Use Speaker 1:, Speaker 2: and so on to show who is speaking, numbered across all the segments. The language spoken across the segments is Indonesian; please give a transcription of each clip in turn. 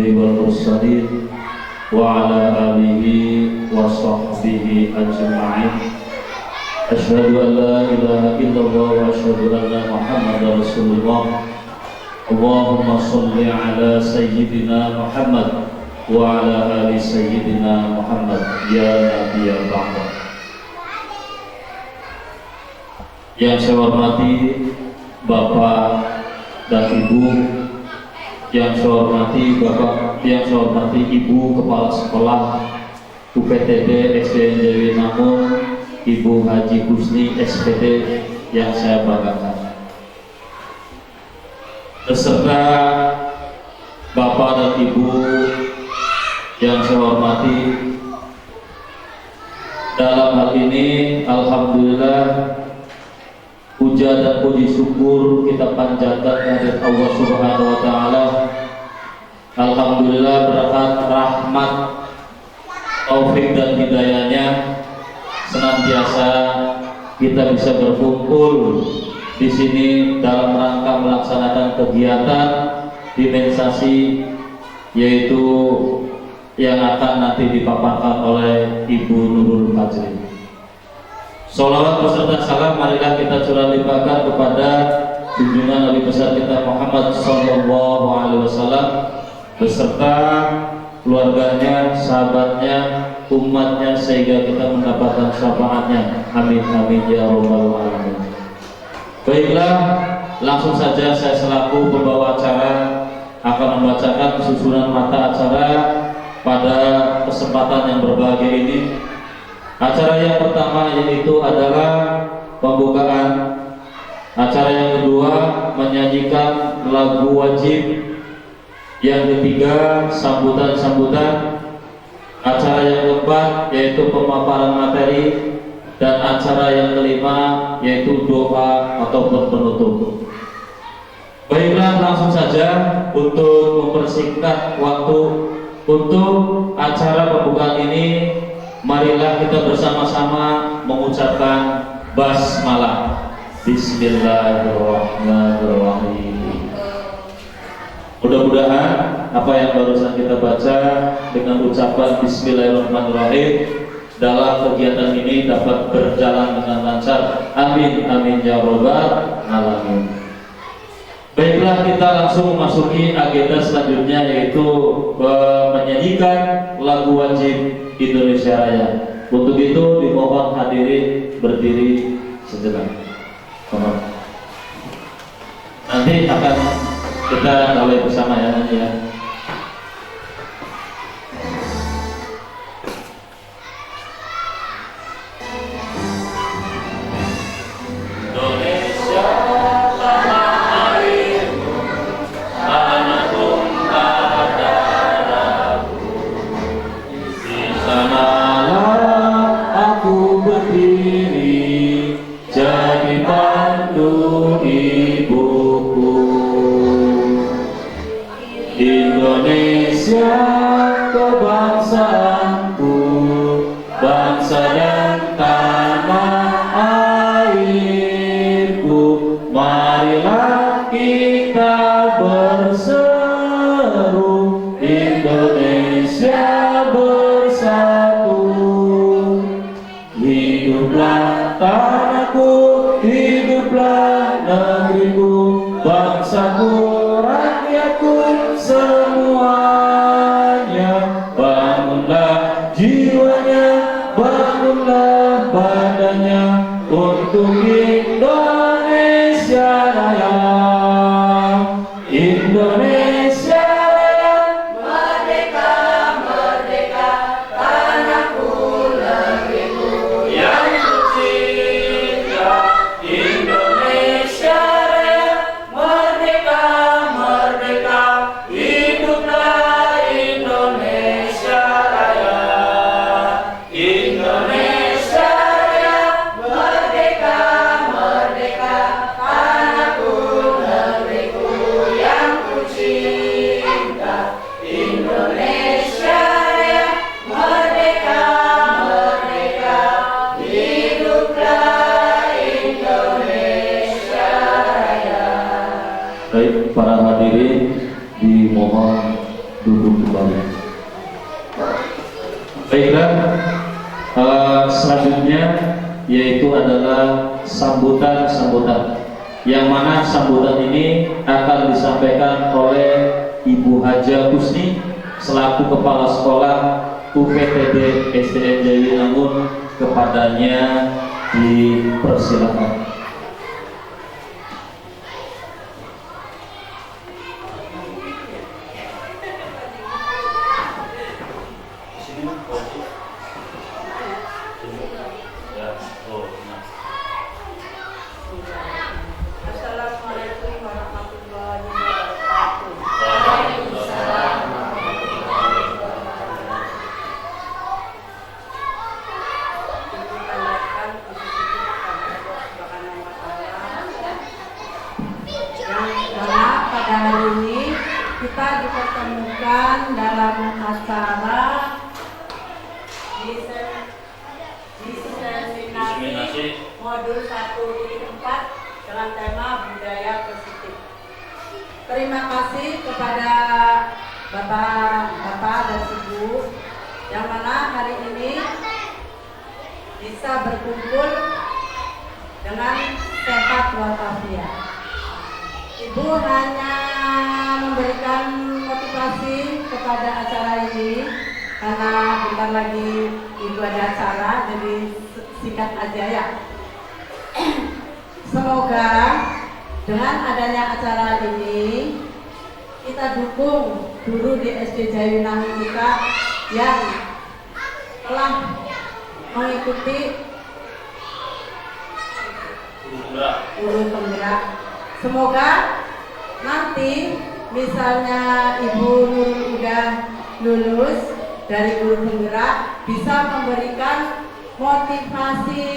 Speaker 1: والمرسلين وعلى آله وصحبه أجمعين. أشهد أن لا إله إلا الله وأشهد أن محمدا رسول الله. اللهم صل على سيدنا محمد وعلى آل سيدنا محمد ya Nabi ya Bangsa. Yang saya hormati Bapak dan Ibu, yang saya hormati Bapak, yang saya hormati Ibu Kepala Sekolah UPTD SDN Dewi Namun, Ibu Haji Husni SPD yang saya banggakan, beserta Bapak dan Ibu yang saya hormati. Dalam hal ini alhamdulillah puja dan puji syukur kita panjatkan kehadirat Allah Subhanahu wa taala. Alhamdulillah berkat rahmat, taufik dan hidayahnya senantiasa kita bisa berkumpul di sini dalam rangka melaksanakan kegiatan dispensasi, yaitu yang akan nanti dipaparkan oleh Ibu Nurul Fajri. Sholawat beserta salam marilah kita curah limpahkan kepada junjungan Nabi besar kita Muhammad Sallallahu Alaihi Wasallam beserta keluarganya, sahabatnya, umatnya, sehingga kita mendapatkan syafaatnya. Amin amin ya rabbal alamin. Baiklah, langsung saja saya selaku pembawa acara akan membacakan susunan mata acara pada kesempatan yang berbahagia ini. Acara yang pertama yaitu adalah pembukaan. Acara yang kedua menyanyikan lagu wajib. Yang ketiga sambutan-sambutan. Acara yang keempat yaitu pemaparan materi. Dan acara yang kelima yaitu doa ataupun penutup. Baiklah, langsung saja untuk mempersingkat waktu untuk acara pembukaan ini, marilah kita bersama-sama mengucapkan basmalah. Bismillahirrahmanirrahim. Mudah-mudahan apa yang barusan kita baca dengan ucapan Bismillahirrahmanirrahim dalam kegiatan ini dapat berjalan dengan lancar. Amin amin ya rabbal alamin. Baiklah, kita langsung memasuki agenda selanjutnya, yaitu menyanyikan lagu wajib Indonesia Raya. Untuk itu dimohon hadirin berdiri sejenak. Nanti akan kita mulai bersama ya nanti ya.
Speaker 2: Indonesia kebangsaanku, bangsa dan tanah airku, marilah kita berseru, Indonesia bersatu. Hiduplah tanahku, hiduplah negeriku, bangsaku, rakyatku, semuanya. Bangunlah jiwanya, bangunlah badannya untuk Indonesia Raya. Indonesia Raya, merdeka, merdeka, tanahku, negeriku yang tercinta. Indonesia Raya, merdeka, merdeka, hiduplah Indonesia Raya. Indonesia Raya, merdeka,
Speaker 1: kembali. Baiklah, selanjutnya yaitu adalah sambutan-sambutan, yang mana sambutan ini akan disampaikan oleh Ibu Haja Kusni selaku Kepala Sekolah UPTD SDN Jayawinangun. Kepadanya dipersilakan.
Speaker 3: Assalamualaikum warahmatullahi wabarakatuh. Karena pada hari ini kita dipertemukan dalam acara diseminasi modul 1.4 dengan tema budaya positif. Terima kasih kepada Bapak dan Ibu yang mana hari ini bisa berkumpul dengan sehat walafiat. Ibu hanya memberikan motivasi kepada acara ini karena bentar lagi Ibu ada acara, jadi singkat aja ya. Semoga dengan adanya acara ini kita dukung guru di SD Jayawinangun kita yang telah mengikuti guru penggerak. Semoga nanti misalnya Ibu Nurul udah lulus dari guru penggerak bisa memberikan motivasi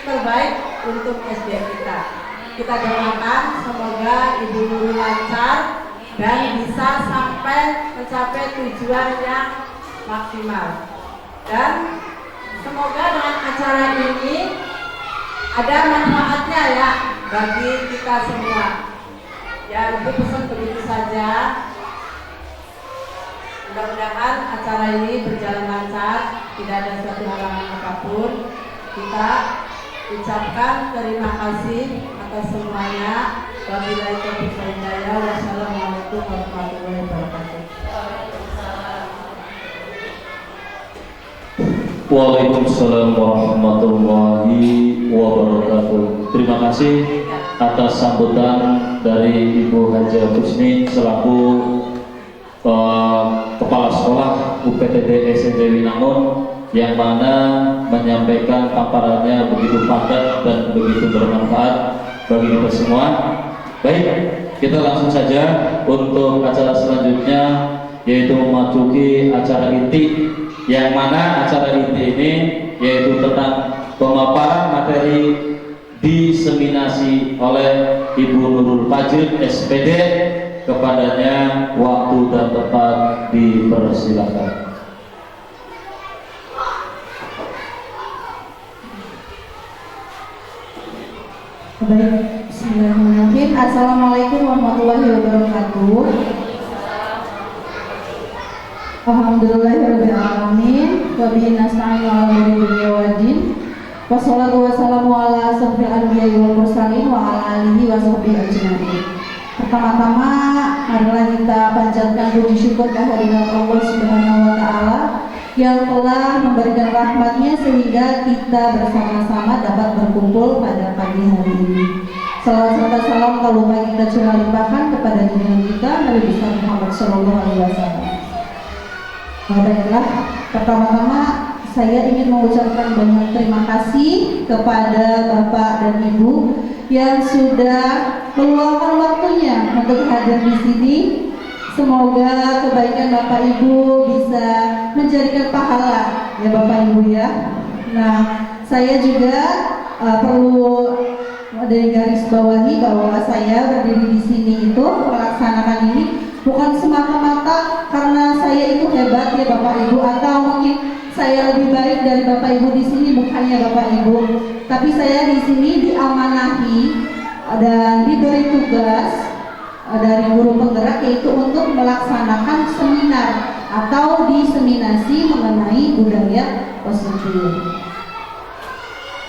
Speaker 3: terbaik untuk SD kita. Kita doakan semoga Ibu Nurul lancar dan bisa sampai mencapai tujuan yang maksimal. Dan semoga dengan acara ini ada manfaatnya ya bagi kita semua. Ya, Ibu pesan begitu saja. Mudah-mudahan acara ini berjalan lancar, tidak ada suatu halangan apapun. Kita ucapkan terima kasih atas semuanya. Wabillahi taufiq wal hidayah. Wassalamualaikum warahmatullahi wabarakatuh.
Speaker 1: Waalaikumsalam warahmatullahi wabarakatuh. Terima kasih atas sambutan dari Ibu Haja Kusni selaku Kepala Sekolah UPTD SDN Jayawinangun yang mana menyampaikan paparannya begitu padat dan begitu bermanfaat bagi kita semua. Baik, kita langsung saja untuk acara selanjutnya, yaitu memasuki acara inti, yang mana acara inti ini yaitu tentang pemaparan materi diseminasi oleh Ibu Nurul Fajri SPD. Kepadanya waktu dan tempat dipersilakan.
Speaker 4: Baik, bismillahirrahmanirrahim. Assalamualaikum warahmatullahi wabarakatuh. Alhamdulillahirabbil alamin. Wa bihi nasta'inu 'ala umuri dunya waddin. Wassalatu wassalamu ala asyrofil anbiya'i wal mursalin wa ala alihi wa sahbihi ajma'in. Pertama-tama marilah kita panjatkan puji syukur kehadirat Allah Subhanahu wa taala yang telah memberikan rahmatnya sehingga kita bersama-sama dapat berkumpul pada pagi hari ini. Salawat serta salam tak lupa kita curah limpahkan kepada junjungan kita Nabi besar Muhammad SAW. Baiklah, pertama-tama saya ingin mengucapkan banyak terima kasih kepada Bapak dan Ibu yang sudah meluangkan waktunya untuk hadir di sini. Semoga kebaikan Bapak Ibu bisa menjadikan pahala ya Bapak Ibu ya. Nah, saya juga perlu dari garis bawahi bahwa saya berdiri di sini itu melaksanakan ini bukan semata-mata karena saya itu hebat ya Bapak Ibu, atau mungkin saya lebih baik dari Bapak Ibu di sini, bukannya Bapak Ibu, tapi saya di sini diamanahi dan diberi tugas dari guru penggerak, yaitu untuk melaksanakan seminar atau diseminasi mengenai budaya positif.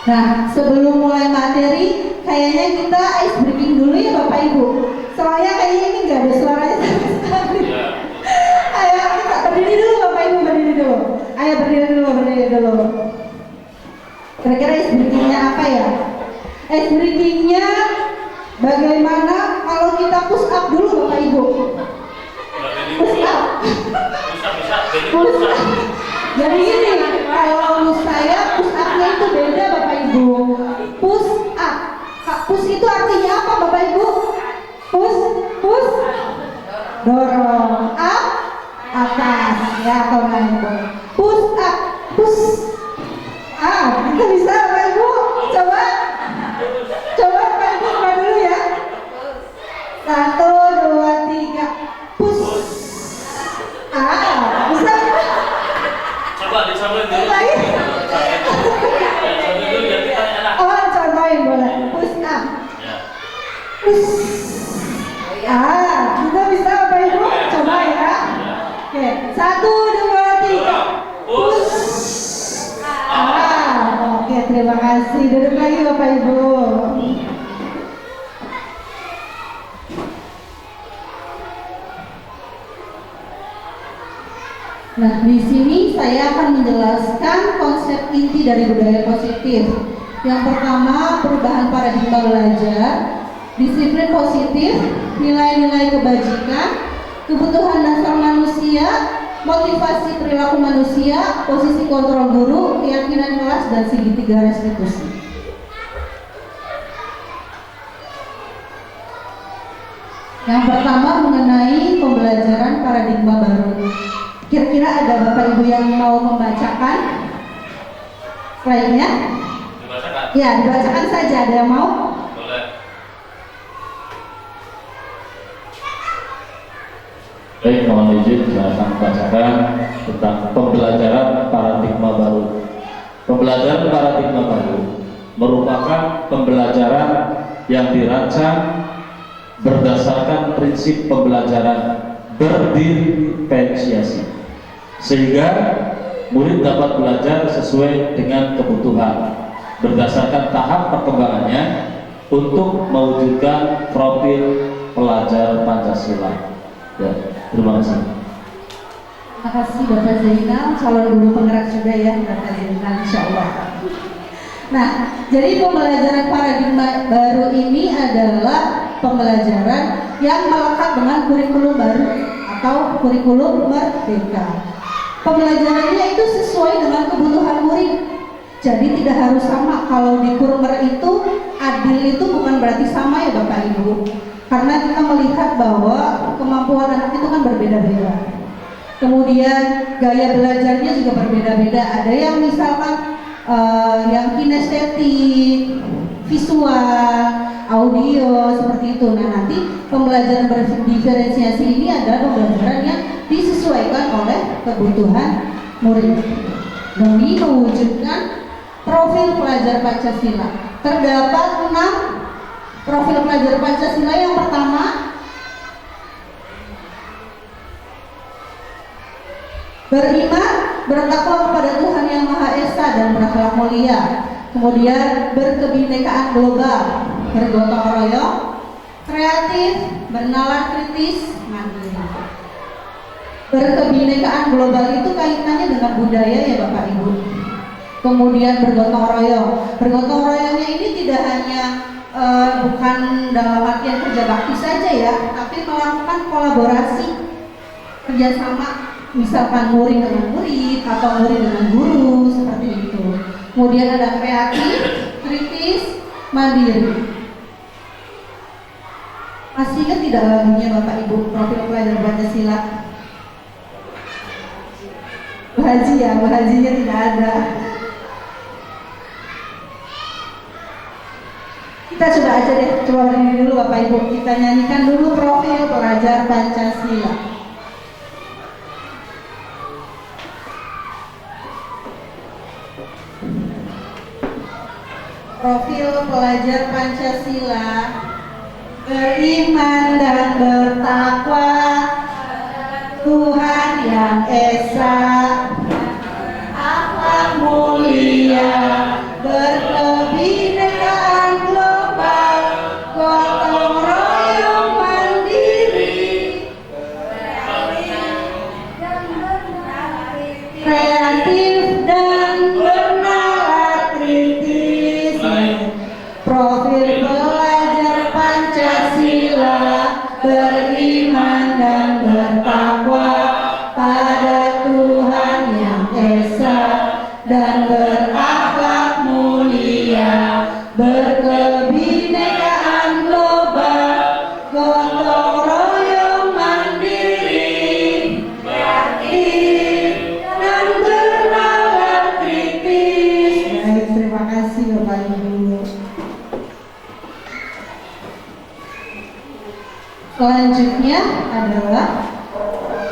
Speaker 4: Nah, sebelum mulai materi, kayaknya kita ice breaking dulu ya Bapak Ibu. Soalnya kayaknya ini nggak ada suaranya sama sekali. Ayo kita berdiri dulu Bapak Ibu, berdiri dulu. Ayo berdiri dulu. Kira-kira ice breakingnya apa ya? Ice breakingnya bagaimana kalau kita push up dulu Bapak Ibu? Push up. Push up. Jadi gini, kalau saya push upnya itu beda Bapak Ibu. Push up. Push itu artinya apa Bapak Ibu? Push, dorong, up, atas, ya atau naik. Push up, push. Kita bisa Bapak Ibu. Coba Bapak Ibu coba dulu ya. 1, 2, 3, push. Bisa.
Speaker 1: Coba dicobain dulu.
Speaker 4: Lagi.
Speaker 1: Coba dulu biar kita enak.
Speaker 4: Contohin boleh. Push up. Push. Kita bisa Bapak Ibu. Coba ya. Oke, 1, 2, 3. Push. Oke, terima kasih. Duduk lagi Bapak Ibu. Nah, di sini saya akan menjelaskan konsep inti dari budaya positif. Yang pertama, perubahan paradigma belajar, disiplin positif, nilai-nilai kebajikan, kebutuhan dasar manusia, motivasi perilaku manusia, posisi kontrol guru, keyakinan kelas, dan segitiga restitusi. Yang pertama mengenai pembelajaran paradigma baru. Kira-kira ada Bapak Ibu yang mau membacakan slide-nya?
Speaker 1: Dibacakan?
Speaker 4: Ya, dibacakan saja. Ada yang mau?
Speaker 1: Boleh. Baik, mohon izin saya akan bacakan tentang pembelajaran paradigma baru. Pembelajaran paradigma baru merupakan pembelajaran yang dirancang berdasarkan prinsip pembelajaran berdiferensiasi, sehingga murid dapat belajar sesuai dengan kebutuhan berdasarkan tahap perkembangannya untuk mewujudkan profil pelajar Pancasila. Ya, terima kasih.
Speaker 4: Terima kasih Bapak Zainal, calon guru penggerak juga ya Bapak Zainal, insya Allah. Nah, jadi pembelajaran paradigma baru ini adalah pembelajaran yang melekat dengan kurikulum baru atau kurikulum merdeka. Pembelajarannya itu sesuai dengan kebutuhan murid. Jadi tidak harus sama. Kalau di Kurmer itu adil itu bukan berarti sama ya Bapak Ibu. Karena kita melihat bahwa kemampuan anak itu kan berbeda-beda. Kemudian gaya belajarnya juga berbeda-beda. Ada yang misalkan yang kinestetik, visual, audio, seperti itu. Nah, nanti pembelajaran berdiferensiasi ini adalah pembelajaran yang disesuaikan oleh kebutuhan murid demi mewujudkan profil pelajar Pancasila. Terdapat 6 profil pelajar Pancasila. Yang pertama, beriman, bertakwa kepada Tuhan Yang Maha Esa dan berakhlak mulia. Kemudian berkebinekaan global, bergotong royong, kreatif, bernalar kritis, mandiri. Berkebinekaan global itu kaitannya dengan budaya ya Bapak Ibu. Kemudian bergotong royong. Bergotong royongnya ini tidak hanya bukan dalam artian kerja bakti saja ya, tapi melakukan kolaborasi, kerjasama, misalkan murid dengan murid atau murid dengan guru, seperti itu. Kemudian ada kreatif, kritis, mandiri. Masih ingat tidak lagunya Bapak Ibu profil pelajar Pancasila? Bahaji ya, bahajinya tidak ada. Kita coba aja deh, coba berdiri dulu Bapak Ibu. Kita nyanyikan dulu profil pelajar Pancasila. Profil pelajar Pancasila. beriman dan bertakwa Tuhan yang Esa, akhlak mulia, berkebinekaan global, gotong royong mandiri, kreatif dan bernalar kritis, profil belajar Pancasila, beriman dan bertakwa pada Tuhan yang Esa, dan berakhlak mulia, berkebinekaan global, gotong royong mandiri, kreatif dan bernalar kritis. Baik, terima kasih Bapak Ibu. Selanjutnya adalah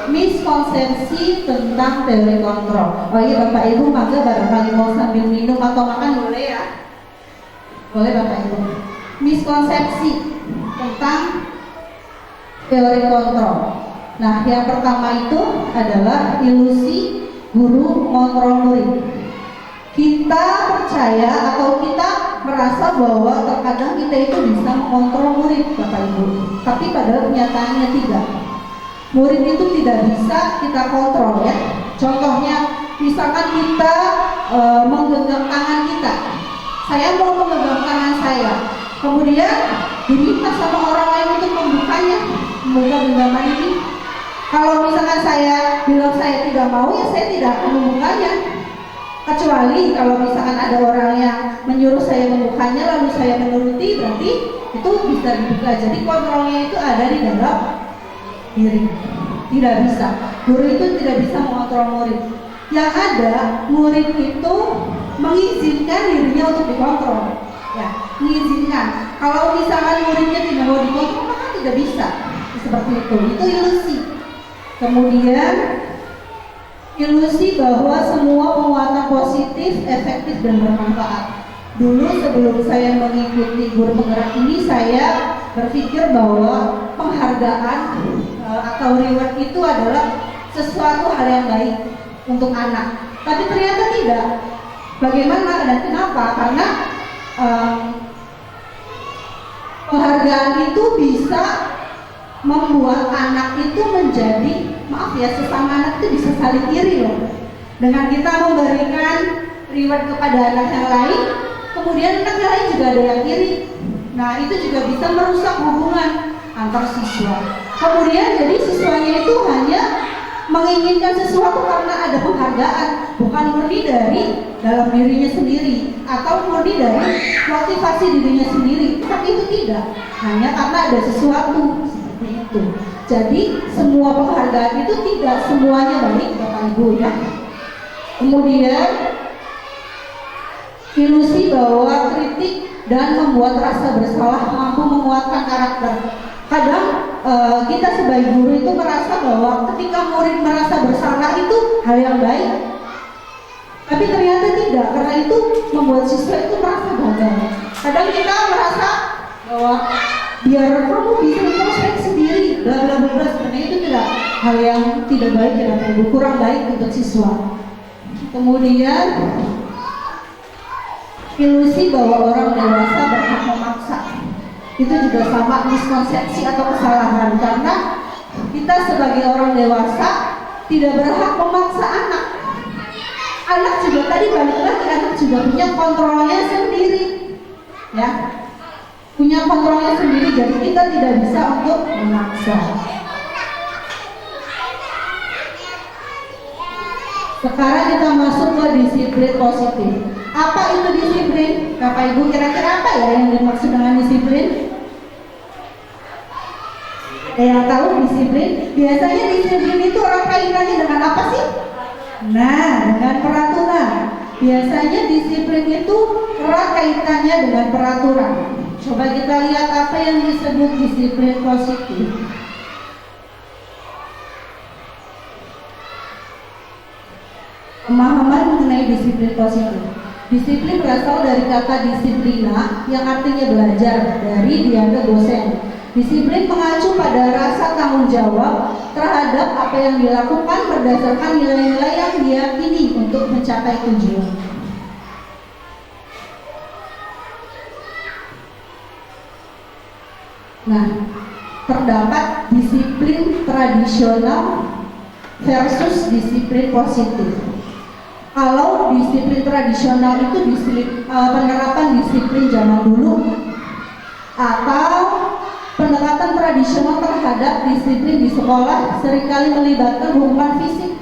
Speaker 4: miskonsepsi tentang teori kontrol. Oh iya Bapak Ibu, maka barangkali mau sambil minum atau makan boleh ya? Boleh Bapak Ibu. Miskonsepsi tentang teori kontrol. Nah, yang pertama itu adalah ilusi guru kontrol murid. Kita percaya atau kita merasa bahwa terkadang kita itu bisa mengontrol murid Bapak Ibu, tapi padahal kenyataannya tidak. Murid itu tidak bisa kita kontrol ya. Contohnya, misalkan kita menggenggam tangan kita. Saya mau menggenggam tangan saya, kemudian diminta sama orang lain untuk membukanya, membuka genggaman ini. Kalau misalkan saya bilang saya tidak mau, ya saya tidak akan membukanya. Kecuali kalau misalkan ada orang yang menyuruh saya membukanya lalu saya menuruti, berarti itu bisa dibuka. Jadi kontrolnya itu ada di dalam diri. Tidak bisa. Guru itu tidak bisa mengontrol murid. Yang ada, murid itu mengizinkan dirinya untuk dikontrol. Ya, mengizinkan. Kalau misalkan muridnya tidak mau dikontrol, maka tidak bisa. Seperti itu. Itu ilusi. Kemudian ilusi bahwa semua penguatan positif, efektif dan bermanfaat. Dulu sebelum saya mengikuti guru penggerak ini, saya berpikir bahwa penghargaan atau reward itu adalah sesuatu hal yang baik untuk anak. Tapi ternyata tidak. Bagaimana dan kenapa? Karena penghargaan itu bisa membuat anak itu menjadi, maaf ya, sesama anak itu bisa saling iri loh. Dengan kita memberikan reward kepada anak yang lain, kemudian anak yang lain juga ada yang iri. Nah, itu juga bisa merusak hubungan antar siswa. Kemudian jadi siswanya itu hanya menginginkan sesuatu karena ada penghargaan, bukan murni dari dalam dirinya sendiri atau murni dari motivasi dirinya sendiri. Tapi itu tidak, hanya karena ada sesuatu seperti itu. Jadi semua penghargaan itu tidak semuanya baik Bapak Ibu ya. Kemudian ilusi bahwa kritik dan membuat rasa bersalah mampu menguatkan karakter. Kadang kita sebagai guru itu merasa bahwa ketika murid merasa bersalah itu hal yang baik, tapi ternyata tidak, karena itu membuat siswa itu merasa gagal. Kadang kita merasa bahwa biar kamu bisa introspeksi diri, bla bla bla, sebenarnya itu tidak hal yang tidak baik ya, kurang baik untuk siswa. Kemudian ilusi bahwa orang dewasa berhak memaksa. Itu juga sama miskonsepsi atau kesalahan, karena kita sebagai orang dewasa tidak berhak memaksa anak. Anak juga tadi balik lagi, anak juga punya kontrolnya sendiri, ya, punya kontrolnya sendiri. Jadi kita tidak bisa untuk memaksa. Sekarang kita masuk ke disiplin positif. Apa itu disiplin? Bapak Ibu kira-kira apa ya yang dimaksud dengan disiplin? Ada yang tahu disiplin? Biasanya disiplin itu orang kaitannya dengan apa sih? Nah, dengan peraturan. Biasanya disiplin itu erat kaitannya dengan peraturan. Coba kita lihat apa yang disebut disiplin positif. Pemahaman mengenai disiplin positif. Disiplin berasal dari kata disiplina yang artinya belajar, dari dianda dosen. Disiplin mengacu pada rasa tanggung jawab terhadap apa yang dilakukan berdasarkan nilai-nilai yang diyakini untuk mencapai tujuan. Nah, terdapat disiplin tradisional versus disiplin positif. Kalau disiplin tradisional itu penerapan disiplin zaman dulu, atau pendekatan tradisional terhadap disiplin di sekolah seringkali melibatkan hukuman fisik,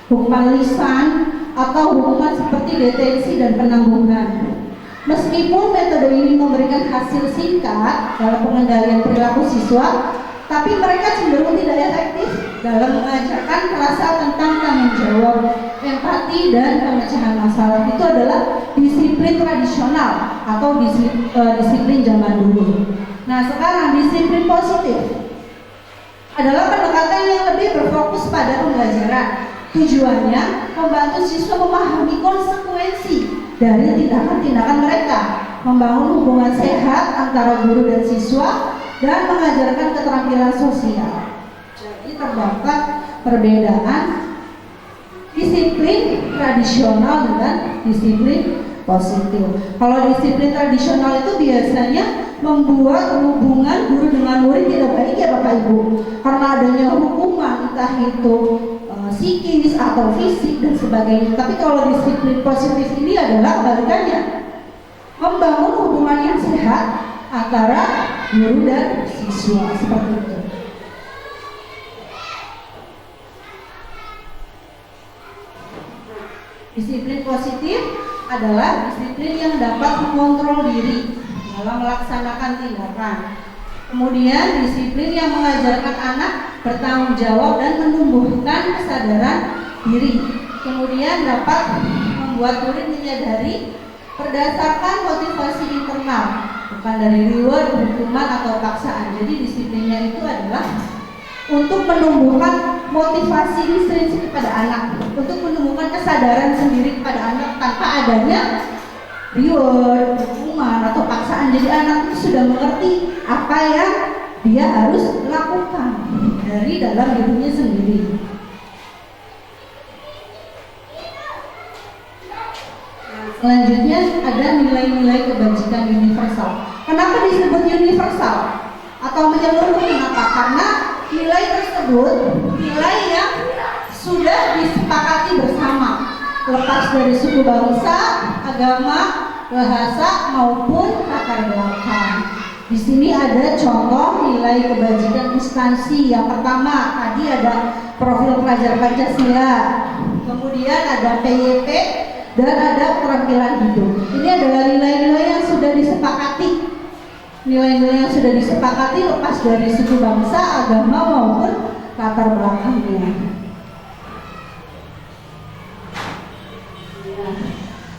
Speaker 4: hukuman lisan, atau hukuman seperti detensi dan penanggungan. Meskipun metode ini memberikan hasil singkat dalam pengendalian perilaku siswa, tapi mereka cenderung tidak efektif dalam mengajarkan rasa tentang tanggung jawab, empati, dan pemecahan masalah. Itu adalah disiplin tradisional atau disiplin zaman dulu. Nah, sekarang disiplin positif adalah pendekatan yang lebih berfokus pada pembelajaran. Tujuannya membantu siswa memahami konsekuensi dari tindakan-tindakan mereka, membangun hubungan sehat antara guru dan siswa, dan mengajarkan keterampilan sosial. Jadi terdapat perbedaan disiplin tradisional dengan disiplin positif. Kalau disiplin tradisional itu biasanya membuat hubungan guru dengan murid tidak baik ya Bapak Ibu, karena adanya hukuman, entah itu psikis atau fisik dan sebagainya. Tapi kalau disiplin positif ini adalah kebalikannya, membangun hubungan yang sehat antara guru dan siswa, seperti itu. Disiplin positif adalah disiplin yang dapat mengontrol diri dalam melaksanakan tindakan. Kemudian disiplin yang mengajarkan anak bertanggung jawab dan menumbuhkan kesadaran diri. Kemudian dapat membuat murid menyadari berdasarkan motivasi internal, bukan dari reward, hukuman, atau paksaan. Jadi disiplinnya itu adalah untuk menumbuhkan motivasi intrinsik kepada anak, untuk menumbuhkan kesadaran sendiri kepada anak tanpa adanya reward, hukuman, atau paksaan. Jadi anak itu sudah mengerti apa yang dia harus lakukan dari dalam dirinya sendiri. Selanjutnya ada nilai-nilai kebajikan universal. Kenapa disebut universal atau menyeluruh? Kenapa? Karena nilai tersebut nilai yang sudah disepakati bersama, lepas dari suku bangsa, agama, bahasa, maupun latar belakang. Di sini ada contoh nilai kebajikan instansi. Yang pertama tadi ada profil pelajar Pancasila, kemudian ada PYP, dan ada keterampilan hidup. Ini adalah nilai-nilai yang sudah disepakati. Nilai-nilai yang sudah disepakati lepas dari suku bangsa, agama, maupun latar belakangnya.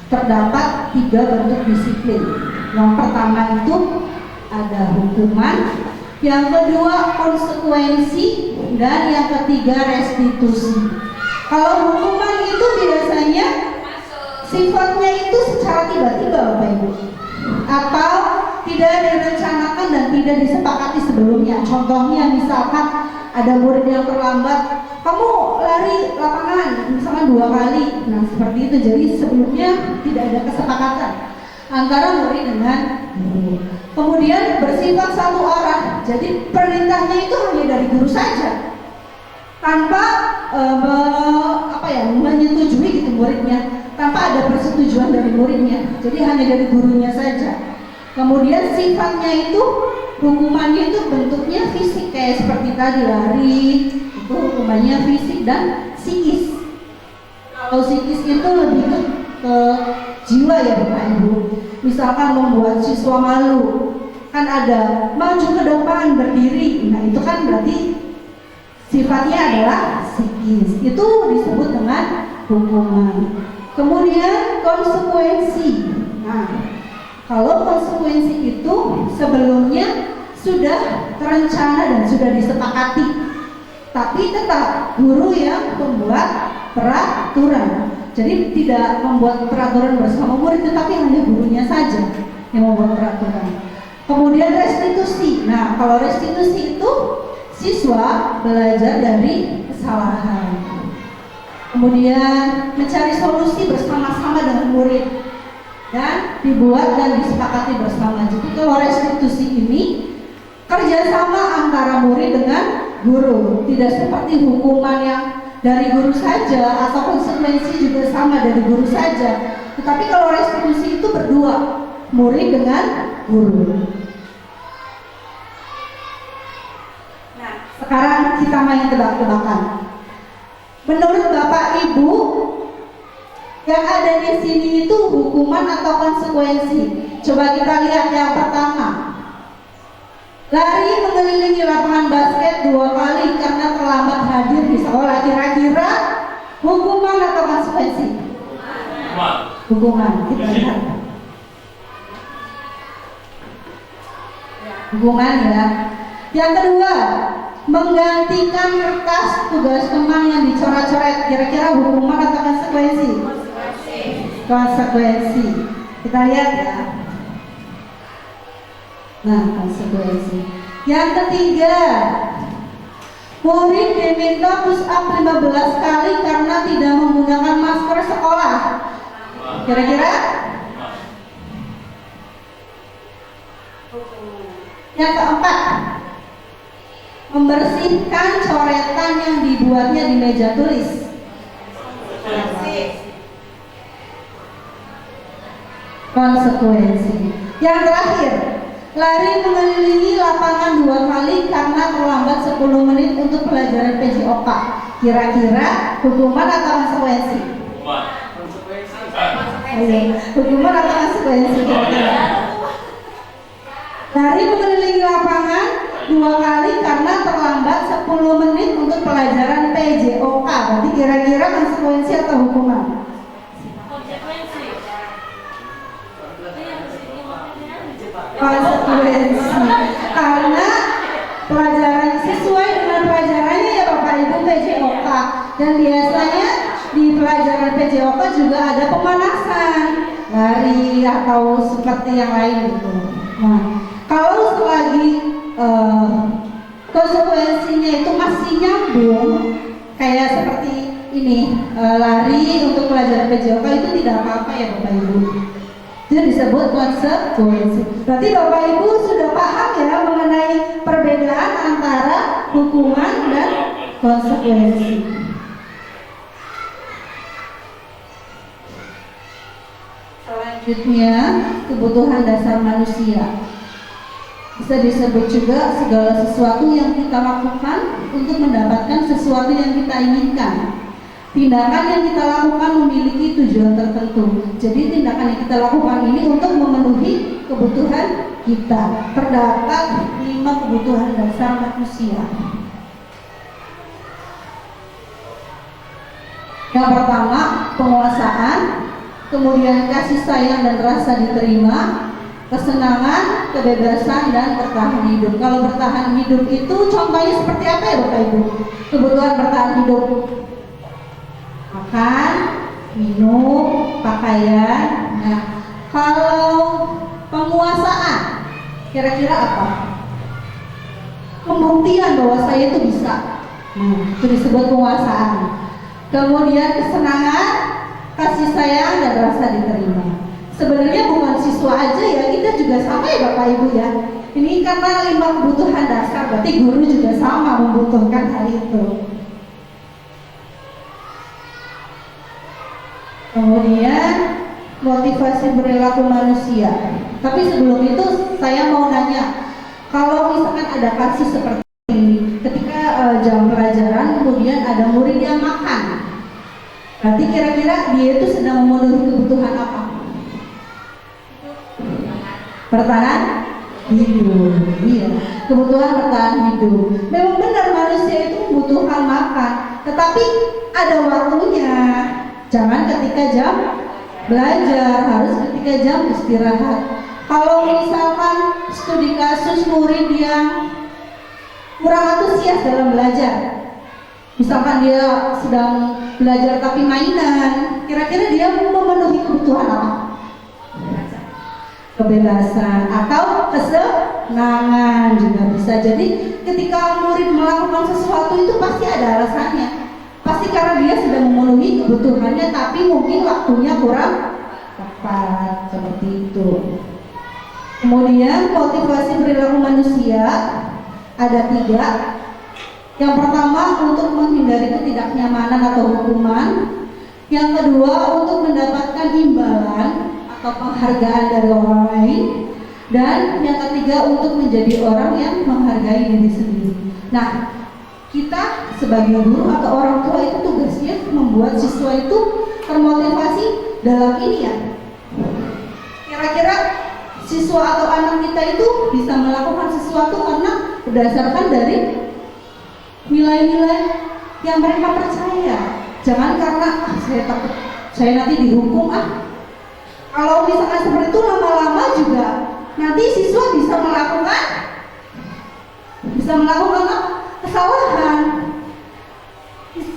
Speaker 4: Terdapat 3 bentuk disiplin. Yang pertama itu ada hukuman, yang kedua konsekuensi, dan yang ketiga restitusi. Kalau hukuman itu biasanya sifatnya itu secara tiba-tiba Bapak Ibu, atau tidak direncanakan dan tidak disepakati sebelumnya. Contohnya misalkan ada murid yang terlambat, kamu lari lapangan misalkan 2 kali. Nah seperti itu. Jadi sebelumnya tidak ada kesepakatan antara murid dengan guru. Kemudian bersifat satu arah. Jadi perintahnya itu hanya dari guru saja, tanpa menyetujui gitu muridnya, tanpa ada persetujuan dari muridnya. Jadi hanya dari gurunya saja. Kemudian sifatnya itu, hukumannya itu bentuknya fisik, kayak seperti tadi lari, itu hukumannya fisik dan psikis. Kalau psikis itu lebih ke jiwa ya Bapak Ibu. Misalkan membuat siswa malu, kan ada maju ke depan berdiri. Nah itu kan berarti sifatnya adalah psikis. Itu disebut dengan hukuman. Kemudian konsekuensi. Nah, kalau konsekuensi itu sebelumnya sudah terencana dan sudah disepakati, tapi tetap guru yang membuat peraturan. Jadi tidak membuat peraturan bersama murid, tetapi hanya gurunya saja yang membuat peraturan. Kemudian restitusi. Nah, kalau restitusi itu siswa belajar dari kesalahan. Kemudian mencari solusi bersama-sama dengan murid dan dibuat dan disepakati bersama. Jadi kalau restitusi ini kerjasama antara murid dengan guru, tidak seperti hukuman yang dari guru saja atau konsekuensi juga sama dari guru saja. Tetapi kalau restitusi itu berdua, murid dengan guru. Nah, sekarang kita main tebak-tebakan. Menurut Bapak Ibu, yang ada di sini itu hukuman atau konsekuensi? Coba kita lihat yang pertama. Lari mengelilingi lapangan basket 2 kali karena terlambat hadir di sekolah. Kira-kira hukuman atau konsekuensi? Hukuman. Kita lihat. Hukuman ya. Yang kedua, menggantikan kertas tugas teman yang dicoret-coret. Kira-kira hukuman atau konsekuensi? Konsekuensi. Kita lihat ya. Nah, konsekuensi. Yang ketiga, murid diminta push up 15 kali karena tidak menggunakan masker sekolah. Kira-kira? Yang keempat, membersihkan coretan yang dibuatnya di meja tulis. Konsekuensi. Yang terakhir, lari mengelilingi lapangan 2 kali karena terlambat 10 menit untuk pelajaran PJOK. Kira-kira hukuman atau konsekuensi? Hukuman atau konsekuensi? Lari mengelilingi lapangan 2 kali karena terlambat 10 menit untuk pelajaran PJOK. Berarti kira-kira konsekuensi atau hukuman? Konsekuensi. Karena pelajaran sesuai dengan pelajarannya ya Bapak Ibu PJOK. Dan biasanya di pelajaran PJOK juga ada pemanasan, lari atau seperti yang lain gitu. Nah, kalau selagi konsekuensinya itu masih nyambung, kayak seperti ini, lari untuk pelajaran PJOK itu tidak apa-apa ya Bapak Ibu. Itu disebut konsekuensi. Berarti Bapak Ibu sudah paham ya mengenai perbedaan antara hukuman dan konsekuensi. Selanjutnya, kebutuhan dasar manusia. Bisa disebut juga segala sesuatu yang kita lakukan untuk mendapatkan sesuatu yang kita inginkan. Tindakan yang kita lakukan memiliki tujuan tertentu. Jadi tindakan yang kita lakukan ini untuk memenuhi kebutuhan kita. Terdapat 5 kebutuhan dasar manusia. Yang pertama, penguasaan, kemudian kasih sayang dan rasa diterima, kesenangan, kebebasan, dan bertahan hidup. Kalau bertahan hidup itu contohnya seperti apa ya Bapak Ibu? Kebutuhan bertahan hidup: makan, minum, pakaian. Nah, kalau penguasaan, kira-kira apa? Pembuktian bahwa saya itu bisa. Itu disebut penguasaan. Kemudian kesenangan, kasih sayang, dan rasa diterima. Sebenarnya bukan siswa aja ya, kita juga sama ya Bapak Ibu ya. Ini karena 5 kebutuhan dasar, berarti guru juga sama membutuhkan hal itu. Kemudian motivasi perilaku manusia. Tapi sebelum itu saya mau nanya, kalau misalkan ada kasus seperti ini, ketika jam pelajaran kemudian ada murid yang makan, berarti kira-kira dia itu sedang memenuhi kebutuhan apa? Bertahan hidup. Iya, kebutuhan bertahan hidup. Memang benar manusia itu membutuhkan makan, tetapi ada waktunya. Jangan ketika jam belajar, harus ketika jam istirahat. Kalau misalkan studi kasus murid yang kurang antusias dalam belajar, misalkan dia sedang belajar tapi mainan, kira-kira dia memenuhi kebutuhan apa? kebebasan atau kesenangan juga bisa. Jadi ketika murid melakukan sesuatu itu pasti ada alasannya, pasti karena dia sudah memenuhi kebutuhannya, tapi mungkin waktunya kurang tepat, seperti itu. Kemudian motivasi perilaku manusia ada 3. Yang pertama untuk menghindari ketidaknyamanan atau hukuman, yang kedua untuk mendapatkan imbalan atau penghargaan dari orang lain, dan yang ketiga untuk menjadi orang yang menghargai diri sendiri. Nah, kita sebagai guru atau orang tua itu tugasnya membuat siswa itu termotivasi dalam ini ya. Kira-kira siswa atau anak kita itu bisa melakukan sesuatu karena berdasarkan dari nilai-nilai yang mereka percaya. Jangan karena saya takut saya nanti dihukum Kalau misalkan seperti itu lama-lama juga nanti siswa bisa melakukan kesalahan.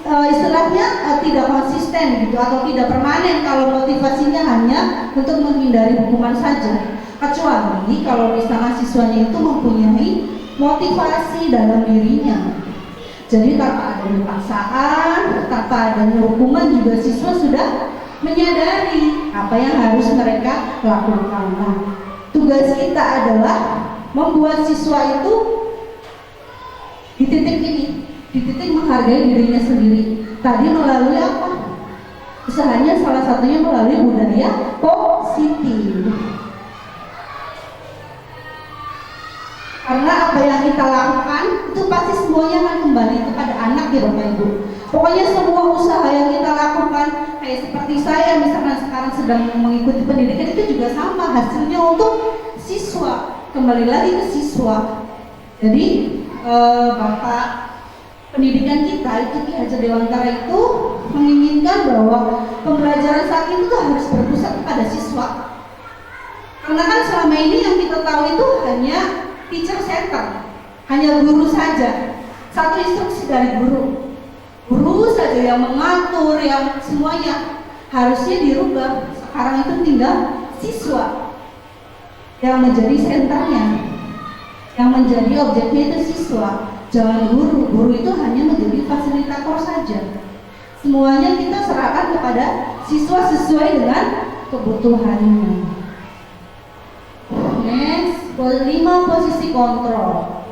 Speaker 4: Istilahnya tidak konsisten gitu atau tidak permanen kalau motivasinya hanya untuk menghindari hukuman saja. Kecuali kalau misalnya siswanya itu mempunyai motivasi dalam dirinya. Jadi tanpa adanya paksaan, tanpa adanya hukuman juga siswa sudah menyadari apa yang harus mereka lakukan. Nah, tugas kita adalah membuat siswa itu di titik ini, di titik menghargai dirinya sendiri. Tadi melalui apa? Usahanya salah satunya melalui budaya positif. Karena apa yang kita lakukan itu pasti semuanya akan kembali kepada anak ya Bapak Ibu. Pokoknya semua usaha yang kita lakukan, kayak seperti saya misalkan sekarang sedang mengikuti pendidikan, itu juga sama hasilnya untuk siswa, kembali lagi ke siswa. Jadi Bapak pendidikan kita itu Ki Hajar Dewantara itu menginginkan bahwa pembelajaran saat itu harus berpusat kepada siswa. Karena kan selama ini yang kita tahu itu hanya teacher center, hanya guru saja, satu instruksi dari guru saja yang mengatur, yang semuanya harusnya dirubah. Sekarang itu tinggal siswa yang menjadi senternya, yang menjadi objeknya itu siswa, jangan guru itu hanya menjadi fasilitator saja. Semuanya kita serahkan kepada siswa sesuai dengan kebutuhannya. Next, 5 posisi kontrol.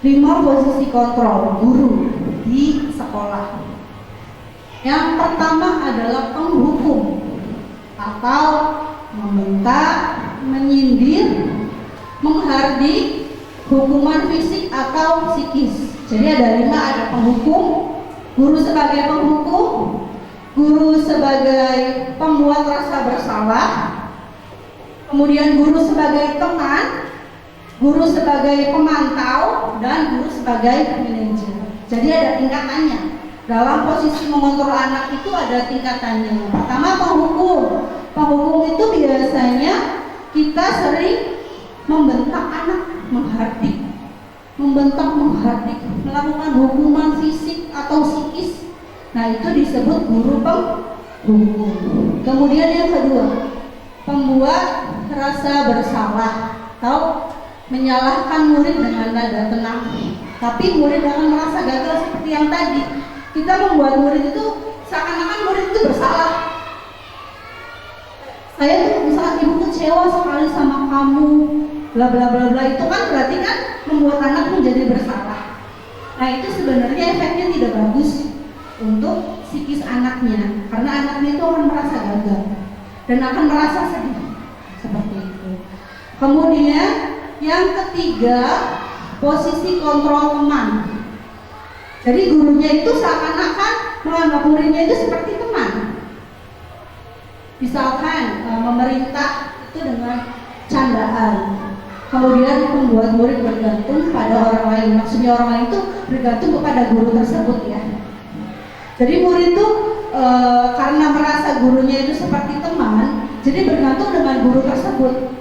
Speaker 4: Lima posisi kontrol guru di sekolah. Yang pertama adalah penghukum atau membentak, menyindir, menghardik, hukuman fisik atau psikis. Jadi ada 5, ada penghukum, guru sebagai penghukum, guru sebagai pembuat rasa bersalah, kemudian guru sebagai teman, guru sebagai pemantau, dan guru sebagai manajer. Jadi ada tingkatannya. Dalam posisi mengontrol anak itu ada tingkatannya. Pertama penghukum. Penghukum itu biasanya kita sering membentak anak, menghardik, melakukan hukuman fisik atau psikis. Nah, itu disebut guru penghukum. Kemudian yang kedua, pembuat rasa bersalah atau menyalahkan murid dengan nada tenang, tapi murid akan merasa gagal seperti yang tadi. Kita membuat murid itu seakan-akan murid itu bersalah. Saya tuh misalnya ibu kecewa sekali sama kamu, bla bla bla bla, itu kan berarti kan membuat anak menjadi bersalah. Nah, itu sebenarnya efeknya tidak bagus untuk psikis anaknya, karena anaknya itu akan merasa gagal dan akan merasa sedih seperti itu. Kemudian yang ketiga, posisi kontrol teman. Jadi gurunya itu seakan-akan menganggap muridnya itu seperti teman. Misalkan memerintah itu dengan candaan, kemudian membuat murid bergantung pada orang lain. Maksudnya orang lain itu bergantung kepada guru tersebut ya. Jadi murid itu karena merasa gurunya itu seperti teman, jadi bergantung dengan guru tersebut.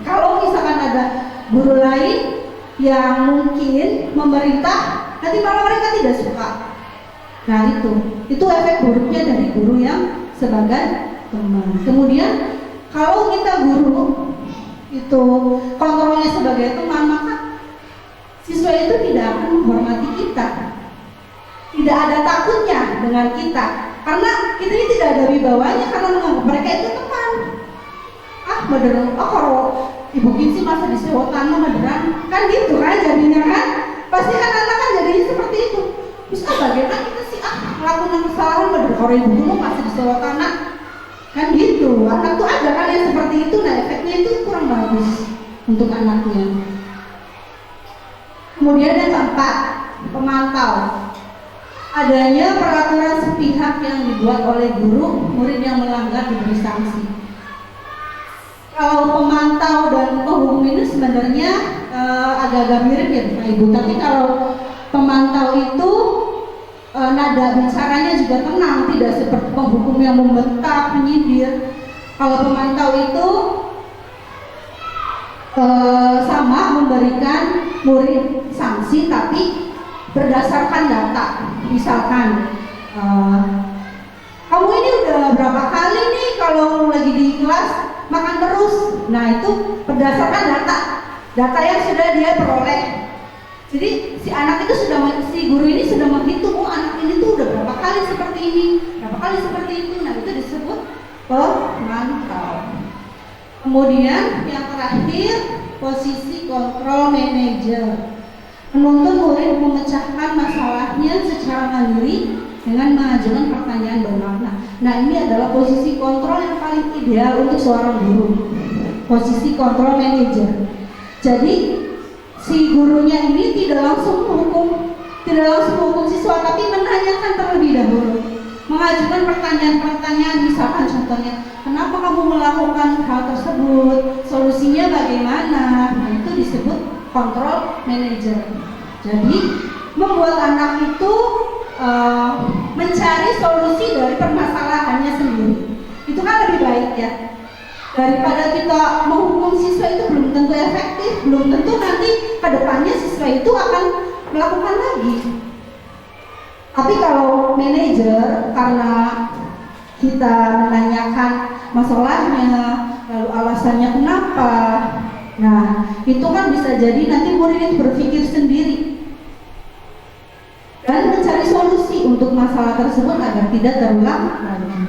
Speaker 4: Kalau misalkan ada guru lain yang mungkin memerintah nanti malah mereka tidak suka. Nah itu efek buruknya dari guru yang sebagai teman. Kemudian kalau kita guru itu kontrolnya sebagai teman, maka siswa itu tidak akan menghormati kita, tidak ada takutnya dengan kita, karena kita ini tidak ada wibawanya, karena menganggap mereka itu teman. Beneran, kalau Ibu Kinsi masa disewa tanah beneran, kan gitu kan jadinya kan, pasti kan anak kan jadinya seperti itu. Terus bagaimana kita sih melakukan kesalahan bener, kalau ibu dulu masih disewa tanah, kan gitu. Anak tuh ada kan yang seperti itu, nah efeknya itu kurang bagus untuk anaknya. Kemudian yang keempat, pemantau. Adanya peraturan sepihak yang dibuat oleh guru, murid yang melanggar diberi sanksi. Kalau pemantau dan penghukum ini sebenarnya agak-agak mirip ya Bapak Ibu, tapi kalau pemantau itu nada bicaranya juga tenang, tidak seperti penghukum yang membentak, menyindir. Kalau pemantau itu sama memberikan murid sanksi, tapi berdasarkan data. Misalkan kamu ini udah berapa kali nih kalau lagi di kelas makan terus. Nah itu berdasarkan data yang sudah dia peroleh. Jadi si anak itu si guru ini sudah menghitung, oh anak ini tuh udah berapa kali seperti ini, berapa kali seperti itu. Nah itu disebut pemantau. Kemudian yang terakhir, posisi kontrol manajer. Menuntun murid memecahkan masalahnya secara mandiri dengan mengajukan pertanyaan bermakna. Nah ini adalah posisi kontrol yang paling ideal untuk seorang guru, posisi kontrol manajer. Jadi si gurunya ini tidak langsung menghukum siswa, tapi menanyakan terlebih dahulu, mengajukan pertanyaan-pertanyaan. Misalkan contohnya, kenapa kamu melakukan hal tersebut, solusinya bagaimana. Nah itu disebut kontrol manajer. Jadi membuat anak itu mencari solusi dari permasalahannya sendiri. Itu kan lebih baik ya, daripada kita menghukum siswa. Itu belum tentu efektif, belum tentu nanti kedepannya siswa itu akan melakukan lagi. Tapi kalau manajer, karena kita menanyakan masalahnya, lalu alasannya kenapa, nah itu kan bisa jadi nanti murid itu berpikir sendiri dan mencari solusi untuk masalah tersebut agar tidak terulang lagi.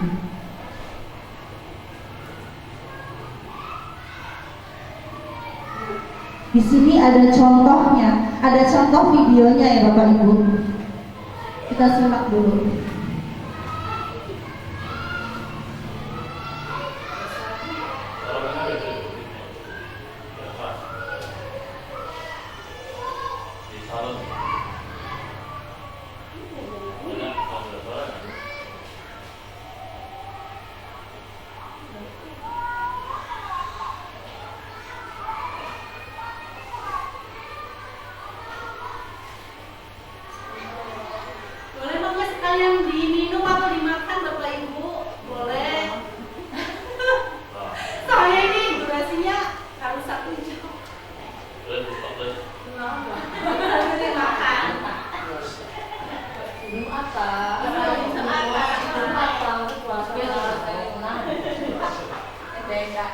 Speaker 4: Di sini ada contohnya, ada contoh videonya ya Bapak Ibu. Kita simak dulu.
Speaker 3: Yang diminum atau dimakan Bapak Ibu boleh. Soalnya ini durasinya harus 1 jam. Kenapa? Harus dimakan. Minum apa? Minum apa? Beda.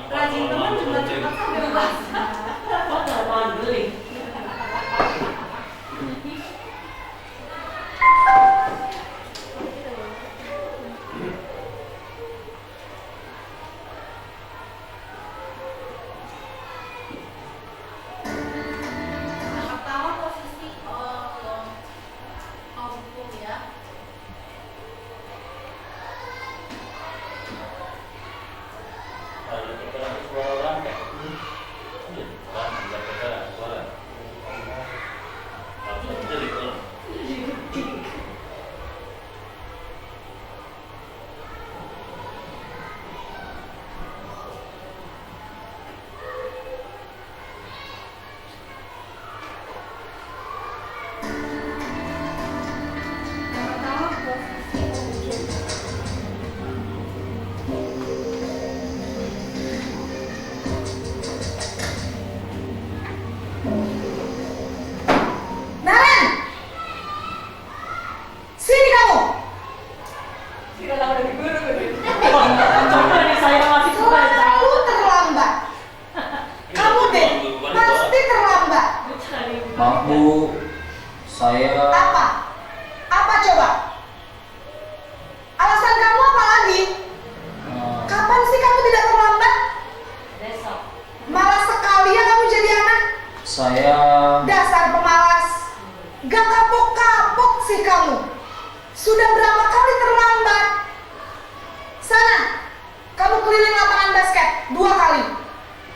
Speaker 3: Rajin teman juga cepat sampai basah. Oh, nggak mau beli.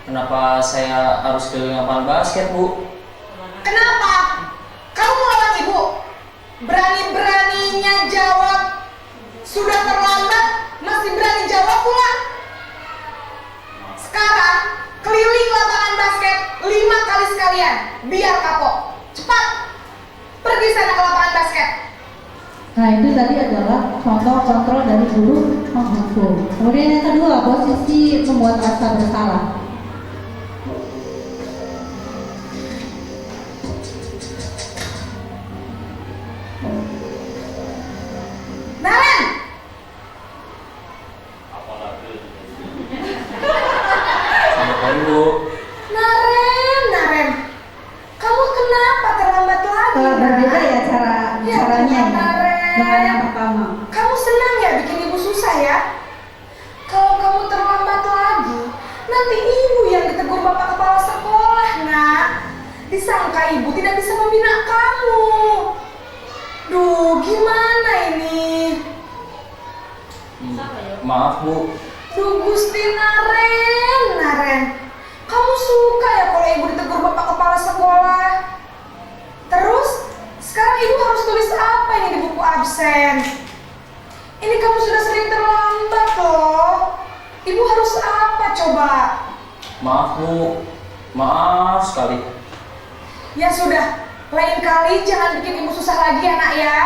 Speaker 5: Kenapa saya harus keliling lapangan basket, Bu?
Speaker 6: Kenapa? Kamu melawan ibu? Berani-beraninya jawab. Sudah terlambat, masih berani jawab pula. Sekarang, keliling lapangan basket 5 kali sekalian, biar kapok. Cepat, pergi sana ke lapangan basket.
Speaker 4: Nah, itu tadi adalah contoh kontrol dari guru menghukum. Kemudian yang kedua, posisi membuat rasa bersalah.
Speaker 6: Naren,
Speaker 5: Selamat pagi, Bu.
Speaker 6: Naren, kamu kenapa terlambat lagi?
Speaker 4: Berbeda ya caranya ya, dengan yang pertama.
Speaker 6: Kamu senang ya bikin ibu susah ya? Kalau kamu terlambat lagi, nanti ibu yang ditegur bapak kepala sekolah, nak. Disangka ibu tidak bisa membina kamu. Duh, gimana ini?
Speaker 5: Maaf, Bu.
Speaker 6: Duh, Gusti Naren. Kamu suka ya kalau ibu ditegur bapak kepala sekolah? Terus, sekarang ibu harus tulis apa ini di buku absen? Ini kamu sudah sering terlambat loh. Ibu harus apa coba?
Speaker 5: Maaf, Bu. Maaf sekali.
Speaker 6: Ya sudah, lain kali jangan bikin ibu susah lagi ya nak ya.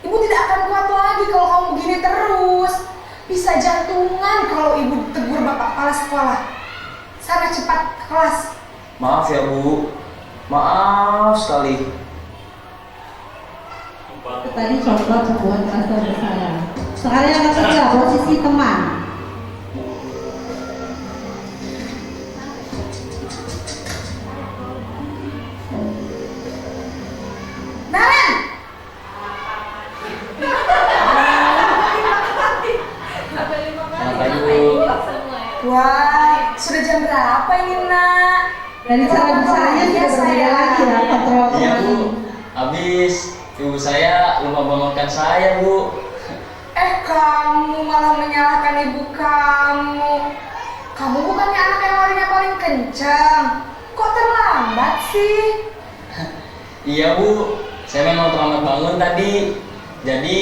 Speaker 6: Ibu tidak akan kuat lagi kalau kamu begini terus. Bisa jantungan kalau ibu tegur bapak kepala sekolah. Sana cepat ke kelas.
Speaker 5: Maaf ya, Bu. Maaf sekali.
Speaker 4: Itu tadi contoh membuat rasa bersalah. Sekarang yang ketiga, posisi teman.
Speaker 6: Naren!
Speaker 5: Selamat pagi, Bu.
Speaker 6: Wah, sudah jam berapa ini nak?
Speaker 4: Dari cara bicaranya sudah berbeda lagi ya kontrol
Speaker 5: Iya,
Speaker 4: teman
Speaker 5: Bu.
Speaker 4: ini.
Speaker 5: Habis ibu saya lupa bangunkan saya, Bu.
Speaker 6: Kamu malah menyalahkan ibu kamu. Kamu bukannya anak yang larinya paling kencang. Kok terlambat sih?
Speaker 5: Iya, Bu. Saya memang terlambat bangun tadi. Jadi,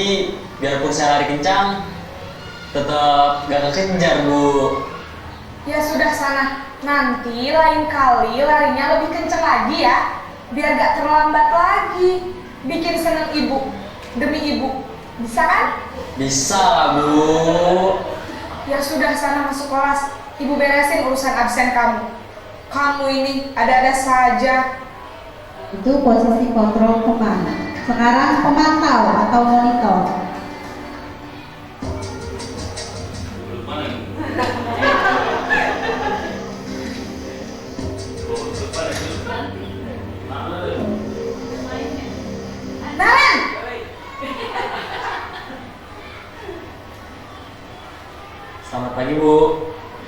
Speaker 5: biarpun saya lari kencang, tetap gak kekejar, Bu.
Speaker 6: Ya sudah sana. Nanti lain kali larinya lebih kencang lagi ya. Biar gak terlambat lagi. Bikin seneng ibu. Demi ibu. Bisa kan?
Speaker 5: Bisa lah, Bu.
Speaker 6: Ya sudah sana masuk kelas. Ibu beresin urusan absen kamu. Kamu ini ada-ada saja.
Speaker 4: Itu posisi kontrol teman. Sekarang pemantau atau monitor.
Speaker 6: Naren!
Speaker 5: Selamat pagi, Bu.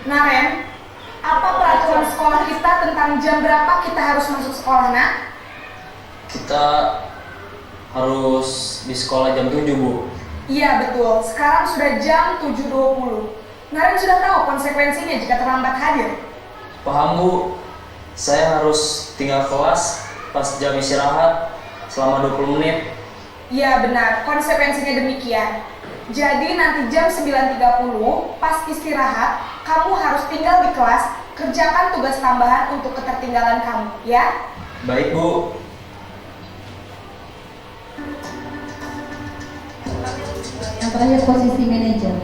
Speaker 6: Naren, apa peraturan sekolah kita tentang jam berapa kita harus masuk sekolah, nak?
Speaker 5: Kita harus di sekolah jam 7, Bu.
Speaker 6: Iya betul, sekarang sudah jam 7.20. Naren sudah tahu konsekuensinya jika terlambat hadir.
Speaker 5: Paham, Bu. Saya harus tinggal kelas pas jam istirahat selama 20 menit.
Speaker 6: Iya benar, konsekuensinya demikian. Jadi nanti jam 9.30 pas istirahat, kamu harus tinggal di kelas, kerjakan tugas tambahan untuk ketertinggalan kamu, ya?
Speaker 5: Baik, Bu.
Speaker 4: Yang terakhir posisi manajer.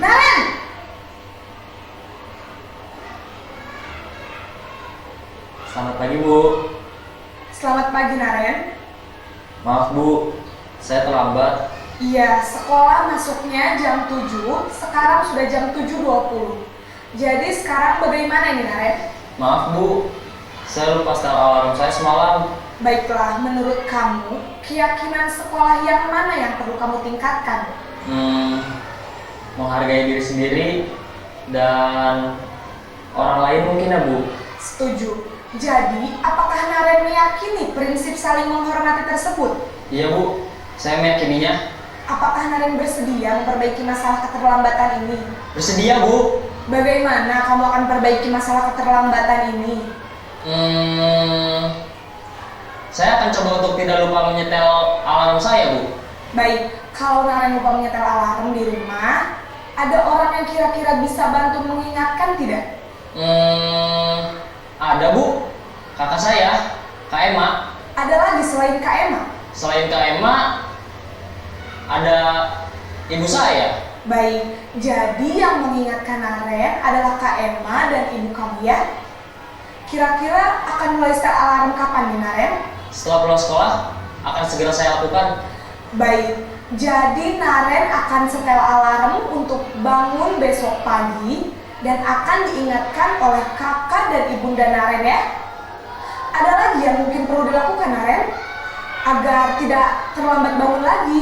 Speaker 6: Naren!
Speaker 5: Selamat pagi, Bu.
Speaker 6: Selamat pagi, Naren.
Speaker 5: Maaf, Bu. Saya terlambat.
Speaker 6: Iya, sekolah masuknya jam 7, sekarang sudah jam 7.20. Jadi sekarang bagaimana ini, Naren?
Speaker 5: Maaf, Bu. Saya lupa setel alarm saya semalam.
Speaker 6: Baiklah, menurut kamu, keyakinan sekolah yang mana yang perlu kamu tingkatkan?
Speaker 5: Menghargai diri sendiri dan orang lain mungkin ya, Bu.
Speaker 6: Setuju. Jadi, apakah Naren meyakini prinsip saling menghormati tersebut?
Speaker 5: Iya, Bu. Saya meyakininya.
Speaker 6: Apakah Naren bersedia memperbaiki masalah keterlambatan ini?
Speaker 5: Bersedia, Bu.
Speaker 6: Bagaimana kamu akan perbaiki masalah keterlambatan ini?
Speaker 5: Saya akan coba untuk tidak lupa menyetel alarm saya, Bu.
Speaker 6: Baik, kalau Naren lupa menyetel alarm di rumah, ada orang yang kira-kira bisa bantu mengingatkan tidak?
Speaker 5: Ada, Bu. Kakak saya, Kak Emma.
Speaker 6: Ada lagi selain Kak Emma?
Speaker 5: Selain Kak Emma, ada ibu saya.
Speaker 6: Baik, jadi yang mengingatkan Naren adalah Kak Emma dan ibu kamu ya? Kira-kira akan mulai setel alarm kapan nih Naren?
Speaker 5: Setelah pulang sekolah, akan segera saya lakukan.
Speaker 6: Baik, jadi Naren akan setel alarm untuk bangun besok pagi dan akan diingatkan oleh kakak dan ibunda Naren ya. Ada lagi yang mungkin perlu dilakukan Naren agar tidak terlambat bangun lagi?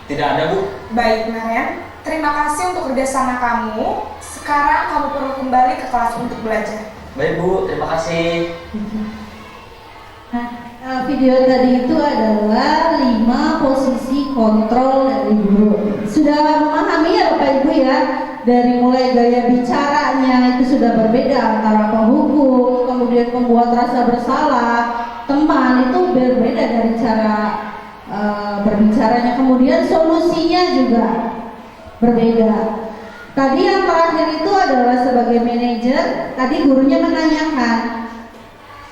Speaker 5: Tidak ada, Bu.
Speaker 6: Baik Naren, terima kasih untuk kerjasama kamu. Sekarang kamu perlu kembali ke kelas untuk belajar.
Speaker 5: Baik, Bu. Terima kasih.
Speaker 4: Nah, video tadi itu adalah 5 posisi kontrol dari guru. Sudah memahami ya Bapak Ibu ya? Dari mulai gaya bicaranya itu sudah berbeda antara penghukum, kemudian pembuat rasa bersalah, teman itu berbeda dari cara berbicaranya, kemudian solusinya juga berbeda. Tadi yang terakhir itu adalah sebagai manajer, tadi gurunya menanyakan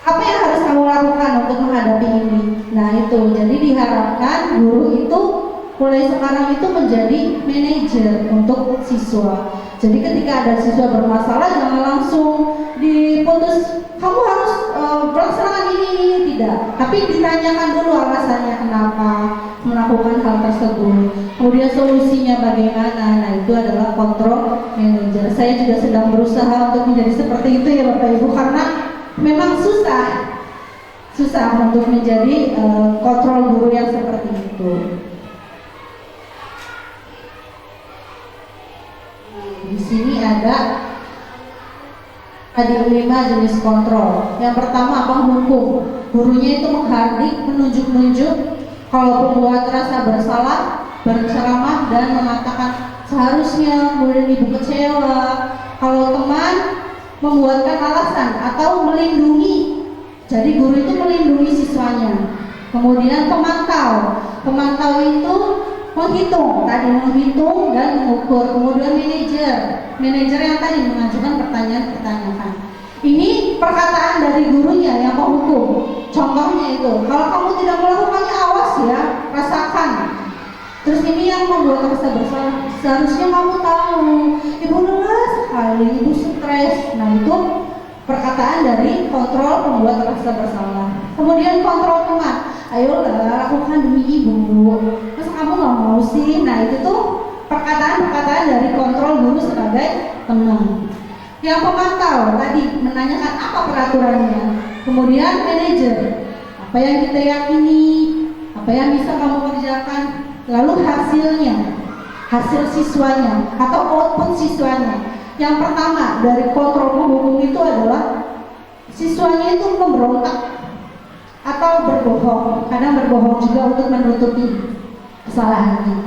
Speaker 4: apa yang harus kamu lakukan untuk menghadapi ini. Nah itu, jadi diharapkan guru itu mulai sekarang itu menjadi manajer untuk siswa. Jadi ketika ada siswa bermasalah jangan langsung diputus, kamu harus melaksanakan ini, tidak. Tapi ditanyakan dulu alasannya kenapa melakukan hal tersebut. Kemudian solusinya bagaimana. Nah itu adalah kontrol manajer. Saya juga sedang berusaha untuk menjadi seperti itu ya Bapak Ibu, karena memang susah untuk menjadi kontrol guru yang seperti itu. Di sini ada 5 jenis kontrol. Yang pertama penghukum. Gurunya itu menghardik, menunjuk-nunjuk. Kalau pembuat rasa bersalah, berceramah dan mengatakan seharusnya, kemudian ibu kecewa. Kalau teman membuatkan alasan atau melindungi. Jadi guru itu melindungi siswanya. Kemudian pemantau. Pemantau itu menghitung, tadi menghitung dan mengukur. Kemudian manajer yang tadi mengajukan pertanyaan-pertanyaan. Ini perkataan dari gurunya yang menghukum. Contohnya itu, kalau kamu tidak melakukannya awas ya, rasakan. Terus ini yang membuat rasa bersalah. Seharusnya kamu tahu, ibu lelah sekali, ibu stres. Nah itu perkataan dari kontrol pembuat rasa bersalah. Kemudian kontrol teman. Ayolah lakukan demi ibu. Terus kamu nggak mau sih? Nah itu tuh perkataan-perkataan dari kontrol guru sebagai teman. Yang pemantau tadi menanyakan apa peraturannya. Kemudian manajer, apa yang kita yakini, apa yang bisa kamu kerjakan. Lalu hasilnya, hasil siswanya atau output siswanya. Yang pertama dari kontrol penghukum itu adalah siswanya itu memberontak atau berbohong. Kadang berbohong juga untuk menutupi kesalahannya.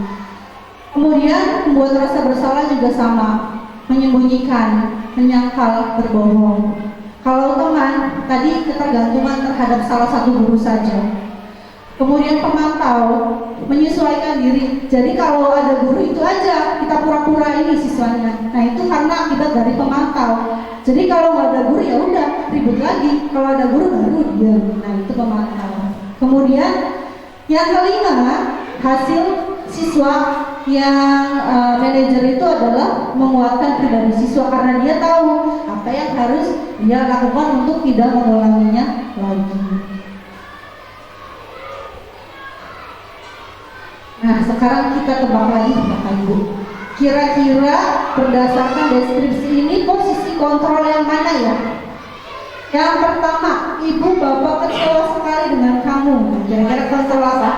Speaker 4: Kemudian membuat rasa bersalah juga sama, menyembunyikan, menyangkal, berbohong. Kalau teman, tadi ketergantungan terhadap salah satu guru saja. Kemudian pemantau, menyesuaikan diri. Jadi kalau ada guru itu aja, kita pura-pura ini siswanya. Nah itu karena akibat dari pemantau. Jadi kalau nggak ada guru ya udah ribut lagi. Kalau ada guru baru diam. Nah itu pemantau. Kemudian yang kelima, hasil siswa yang manajer itu adalah menguatkan pribadi siswa karena dia tahu apa yang harus dia lakukan untuk tidak mengulanginya lagi. Nah sekarang kita tebak lagi Bapak Ibu. Kira-kira berdasarkan deskripsi ini posisi kontrol yang mana ya? Yang pertama, ibu bapak kecewa sekali dengan kamu. Kira-kira kontrol apa?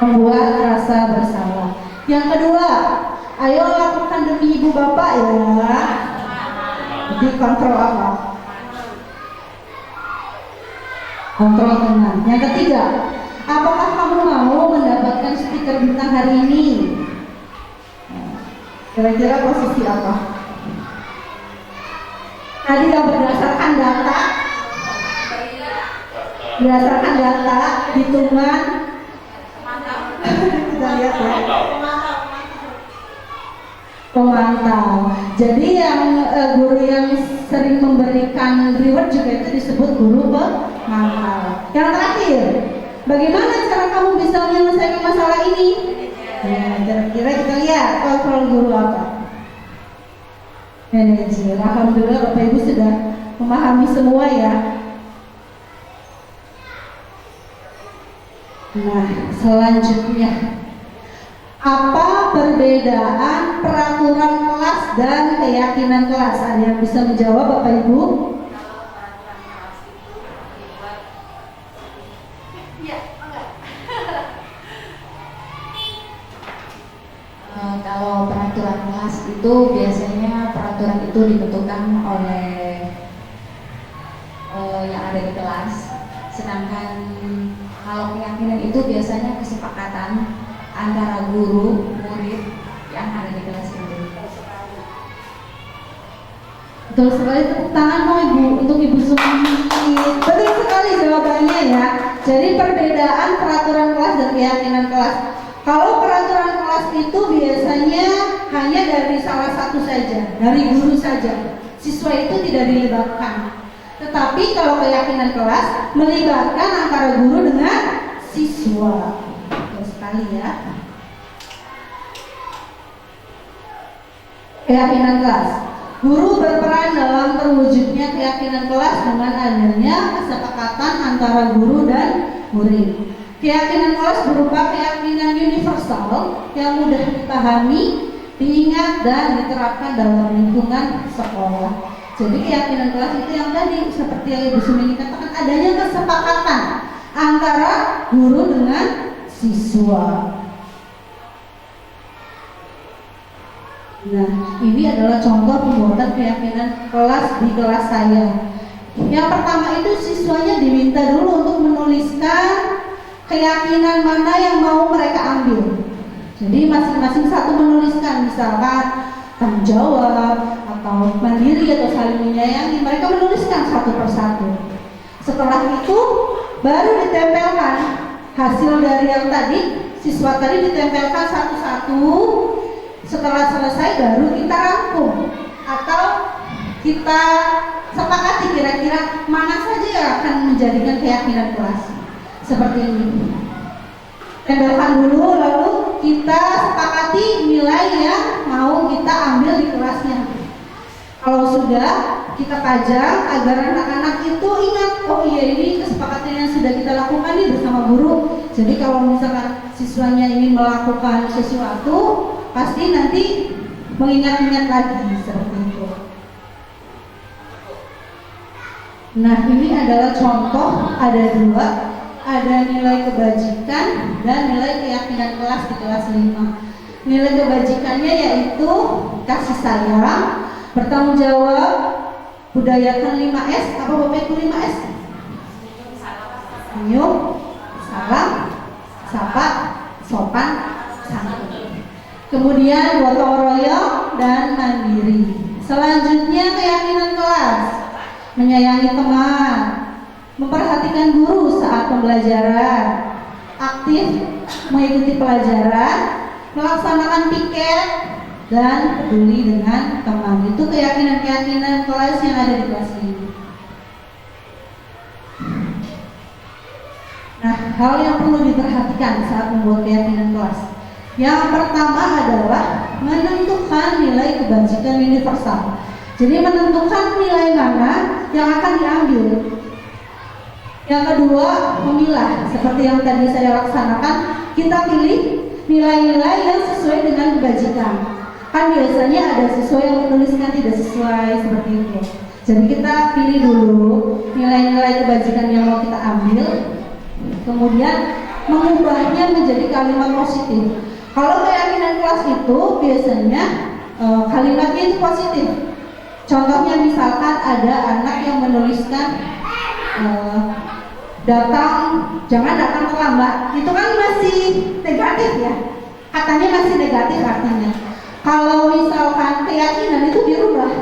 Speaker 4: Membuat rasa bersalah. Yang kedua, ayo lakukan demi ibu bapak ya. Jadi kontrol apa? Kontrol tenang. Yang ketiga, apakah kamu mau mendapatkan stiker bintang hari ini? Kira-kira posisi apa? Tadi yang berdasarkan data, hitungan, kita lihat ya. Pemantau. Jadi yang guru yang sering memberikan reward juga itu disebut guru pemantau. Yang terakhir, bagaimana cara kamu bisa menyelesaikan masalah ini? Kira-kira kita lihat kontrol guru apa? Manajer. Alhamdulillah Bapak Ibu sudah memahami semua ya. Nah, selanjutnya, apa perbedaan peraturan kelas dan keyakinan kelas? Ada yang bisa menjawab Bapak Ibu?
Speaker 7: Kalau peraturan kelas itu biasanya peraturan itu ditentukan oleh yang ada di kelas, sedangkan kalau keyakinan itu biasanya kesepakatan antara guru, murid yang ada di kelas itu.
Speaker 4: Betul sekali, tepuk tangan dong Ibu untuk Ibu Sumi. Betul sekali jawabannya ya. Jadi perbedaan peraturan kelas dan keyakinan kelas. Kalau peraturan kelas itu biasanya hanya dari salah satu saja, dari guru saja. Siswa itu tidak dilibatkan. Tetapi kalau keyakinan kelas melibatkan antara guru dengan siswa. Betul sekali ya. Keyakinan kelas. Guru berperan dalam terwujudnya keyakinan kelas dengan adanya kesepakatan antara guru dan murid. Keyakinan kelas berupa keyakinan universal yang mudah dipahami, diingat dan diterapkan dalam lingkungan sekolah. Jadi keyakinan kelas itu yang tadi seperti yang Ibu Sumi katakan, adanya kesepakatan antara guru dengan siswa. Nah, ini adalah contoh pembuatan keyakinan kelas di kelas saya. Yang pertama itu siswanya diminta dulu untuk menuliskan keyakinan mana yang mau mereka ambil. Jadi masing-masing satu menuliskan, misalkan tanggung jawab atau mandiri atau saling menyayangi, mereka menuliskan satu persatu. Setelah itu baru ditempelkan hasil dari yang tadi, siswa tadi ditempelkan satu-satu. Setelah selesai baru kita rangkum atau kita sepakati kira-kira mana saja yang akan menjadikan keyakinan kelas. Seperti ini. Tempelkan dulu, lalu kita sepakati nilai yang mau kita ambil di kelasnya. Kalau sudah, kita pajang agar anak-anak itu ingat, oh iya ini kesepakatan yang sudah kita lakukan nih bersama guru. Jadi kalau misalkan siswanya ingin melakukan sesuatu, pasti nanti mengingat-ingat lagi seperti itu. Nah, ini adalah contoh, ada dua. Ada nilai kebajikan dan nilai keyakinan kelas di kelas 5. Nilai kebajikannya yaitu kasih sayang, bertanggung jawab, budayakan 5S. Apa Bapak Ibu 5S? Senyum, salam, sapa, sopan, santun. Kemudian gotong royong dan mandiri. Selanjutnya keyakinan kelas, menyayangi teman, memperhatikan guru saat pembelajaran, aktif mengikuti pelajaran, melaksanakan piket, dan peduli dengan teman. Itu keyakinan-keyakinan kelas yang ada di kelas ini. Nah, hal yang perlu diperhatikan saat membuat keyakinan kelas. Yang pertama adalah menentukan nilai kebajikan universal. Jadi menentukan nilai mana yang akan diambil. Yang kedua, memilah. Seperti yang tadi saya laksanakan, kita pilih nilai-nilai yang sesuai dengan kebajikan. Kan biasanya ada siswa yang menuliskan tidak sesuai seperti itu. Jadi kita pilih dulu nilai-nilai kebajikan yang mau kita ambil, kemudian mengubahnya menjadi kalimat positif. Kalau keyakinan kelas itu biasanya kalimatnya itu positif. Contohnya misalkan ada anak yang menuliskan datang, jangan datang terlambat. Itu kan masih negatif ya, katanya masih negatif artinya. Kalau misalkan keyakinan itu dirubah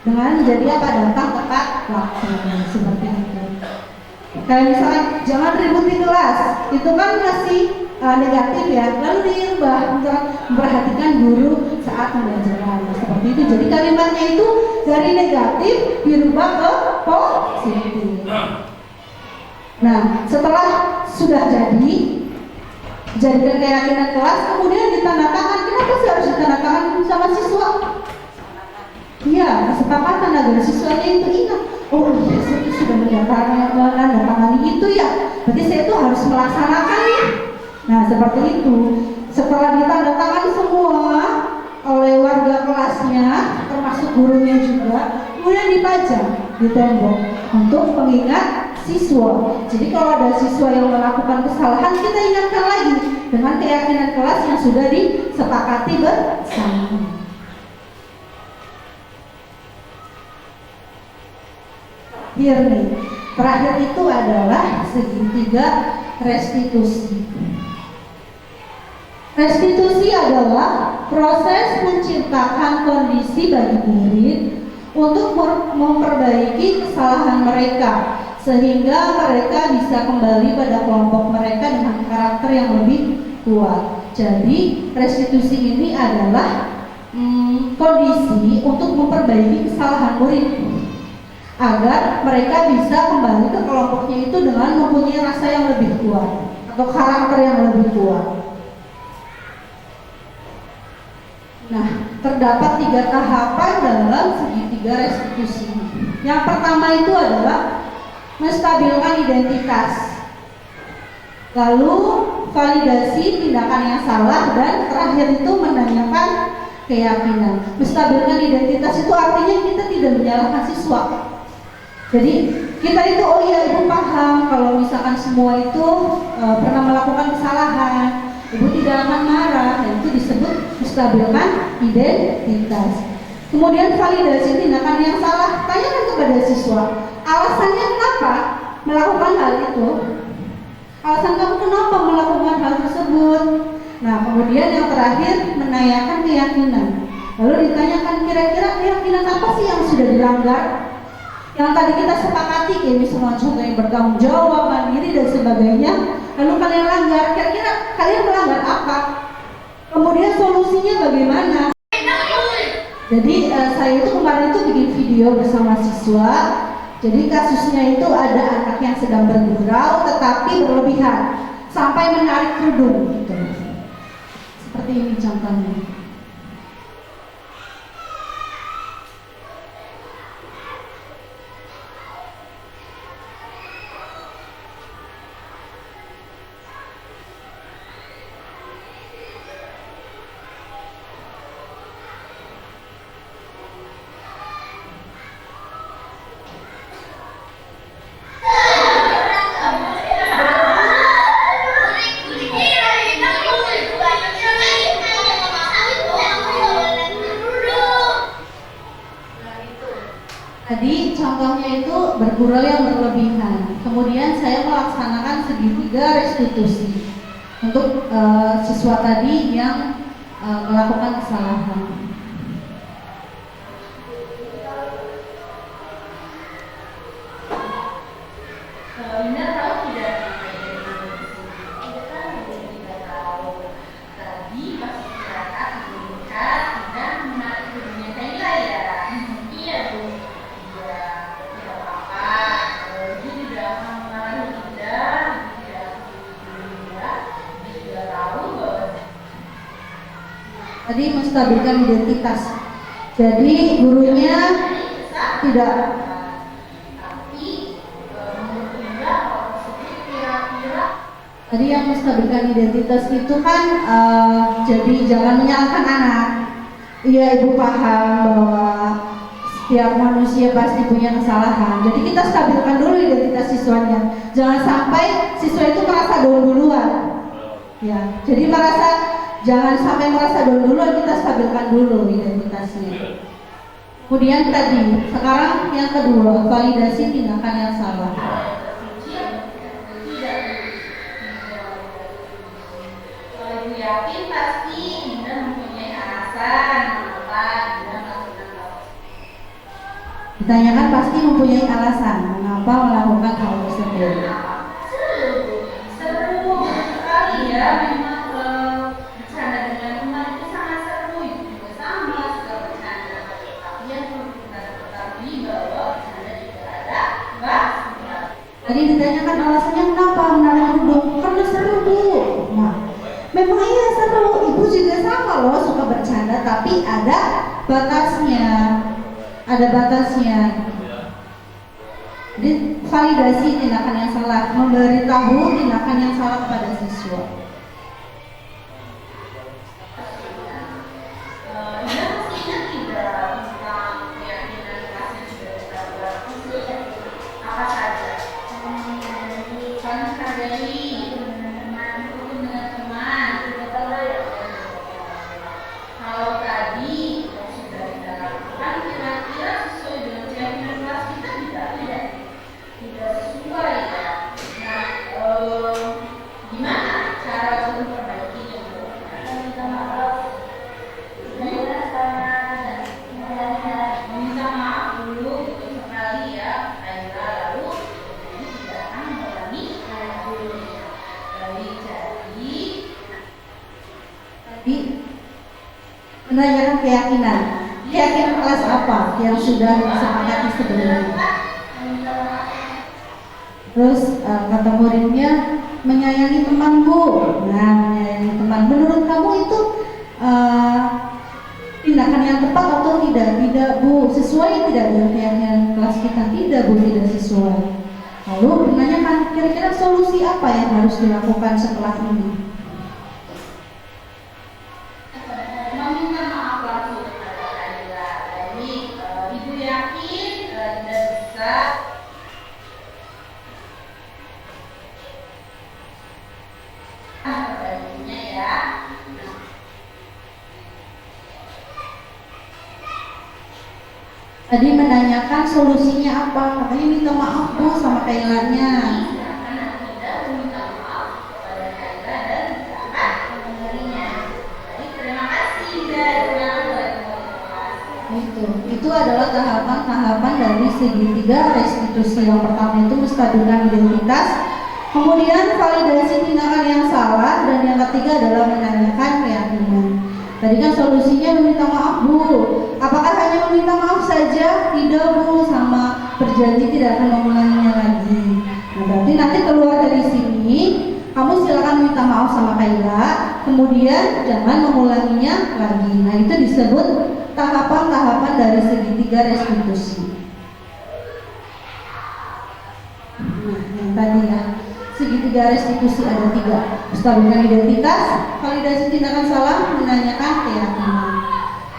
Speaker 4: dengan menjadi apa, datang tepat waktu, seperti itu. Kayak misalkan jangan ribut di kelas, itu kan masih negatif ya, lalu dirubah misalkan memperhatikan guru saat pembelajaran, seperti itu. Jadi kalimatnya itu dari negatif dirubah ke positif. Nah, setelah sudah jadikan keyakinan kelas, kemudian ditandatangan. Kenapa sih harus ditandatangan sama siswa? Iya, kesepakatan agar siswanya itu ingat, oh iya saya itu sudah menandatangani itu ya, berarti saya itu harus melaksanakannya. Nah, seperti itu. Setelah ditandatangani semua oleh warga kelasnya, termasuk gurunya juga, kemudian dipajang di tembok untuk pengingat siswa. Jadi kalau ada siswa yang melakukan kesalahan, kita ingatkan lagi dengan keyakinan kelas yang sudah disepakati bersama. Terakhir itu adalah segitiga restitusi. Restitusi adalah proses menciptakan kondisi bagi murid untuk memperbaiki kesalahan mereka, sehingga mereka bisa kembali pada kelompok mereka dengan karakter yang lebih kuat. Jadi restitusi ini adalah kondisi untuk memperbaiki kesalahan murid agar mereka bisa kembali ke kelompoknya itu dengan mempunyai rasa yang lebih kuat atau karakter yang lebih kuat. Nah, terdapat 3 tahapan dalam segitiga restitusi. Yang pertama itu adalah menstabilkan identitas, lalu validasi tindakan yang salah, dan terakhir itu menanyakan keyakinan. Menstabilkan identitas itu artinya kita tidak menyalahkan siswa. Jadi kita itu, oh iya ibu paham kalau misalkan semua itu pernah melakukan kesalahan, ibu tidak akan marah, dan itu disebut menstabilkan identitas. Kemudian validasi tindakan yang salah, tanyakan kepada siswa, alasannya kenapa melakukan hal itu, alasan kamu kenapa melakukan hal tersebut. Nah, kemudian yang terakhir menanyakan keyakinan, lalu ditanyakan kira-kira keyakinan apa sih yang sudah dilanggar, yang tadi kita sepakati, ya misalnya contohnya bertanggung jawab, mandiri dan sebagainya, lalu kalian langgar, kira-kira kalian melanggar apa, kemudian solusinya bagaimana. Jadi saya itu kemarin itu bikin video bersama siswa. Jadi kasusnya itu ada anak yang sedang bergurau tetapi berlebihan sampai menarik kerudung gitu. Seperti ini contohnya. Tadi contohnya itu bergurau yang berlebihan. Kemudian saya melaksanakan segitiga restitusi untuk siswa tadi yang melakukan kesalahan. Benar tahu tidak? Kita tahu tadi pas istirahat melihat dan menarik dunia saya ya. Iya bu. Tadi menstabilkan identitas. Jadi gurunya tidak. Tadi yang menstabilkan identitas itu kan jadi jangan menyalahkan anak. Iya ibu paham bahwa setiap manusia pasti punya kesalahan. Jadi kita stabilkan dulu identitas siswanya. Jangan sampai siswa itu merasa down duluan. Ya, jadi jangan sampai merasa down duluan, kita stabilkan dulu identitasnya. Kemudian tadi, sekarang yang kedua, validasi tindakan yang salah. Ditanyakan pasti mempunyai alasan mengapa melakukan hal tersebut.
Speaker 6: Seru sekali ya, memang bercanda dengan teman itu sangat seru, itu juga sama, suka bercanda. Tapi yang perlu kita ketahui bahwa bercanda juga ada batasnya.
Speaker 4: Tadi ditanyakan alasannya kenapa menarik kerudung, karena seru Bu. Nah, memang iya seru, ibu juga sama loh suka bercanda, tapi ada batasnya. Ada batasnya. Jadi validasi tindakan yang salah, memberitahu tindakan yang salah kepada siswa. Menanyakan keyakinan kelas apa yang sudah disepakati sebelumnya. Terus kata muridnya, menyayangi teman Bu. Nah, menyayangi teman, menurut kamu itu tindakan yang tepat atau tidak? Tidak Bu, sesuai tidak dengan keyakinan kelas kita? Tidak Bu, tidak sesuai. Lalu menanyakan kira-kira solusi apa yang harus dilakukan setelah ini? Tadi menanyakan solusinya apa, katanya minta maaf Bu sama Kailanya. Itu adalah tahapan-tahapan dari segitiga restitusi. Yang pertama itu menstabilkan identitas, kemudian validasi tindakan yang salah, dan yang ketiga adalah menanyakan keyakinan. Tadi kan solusinya meminta maaf Bu. Apakah hanya meminta maaf saja? Tidak Bu, sama berjanji tidak akan mengulanginya lagi. Nah, berarti nanti keluar dari sini, kamu silakan minta maaf sama Kaila, kemudian jangan mengulanginya lagi. Nah, itu disebut tahapan-tahapan dari segitiga restitusi. Nah, yang tadi ya, segitiga restitusi ada 3: menstabilkan identitas, validasi tindakan salah, menanyakan keyakinan.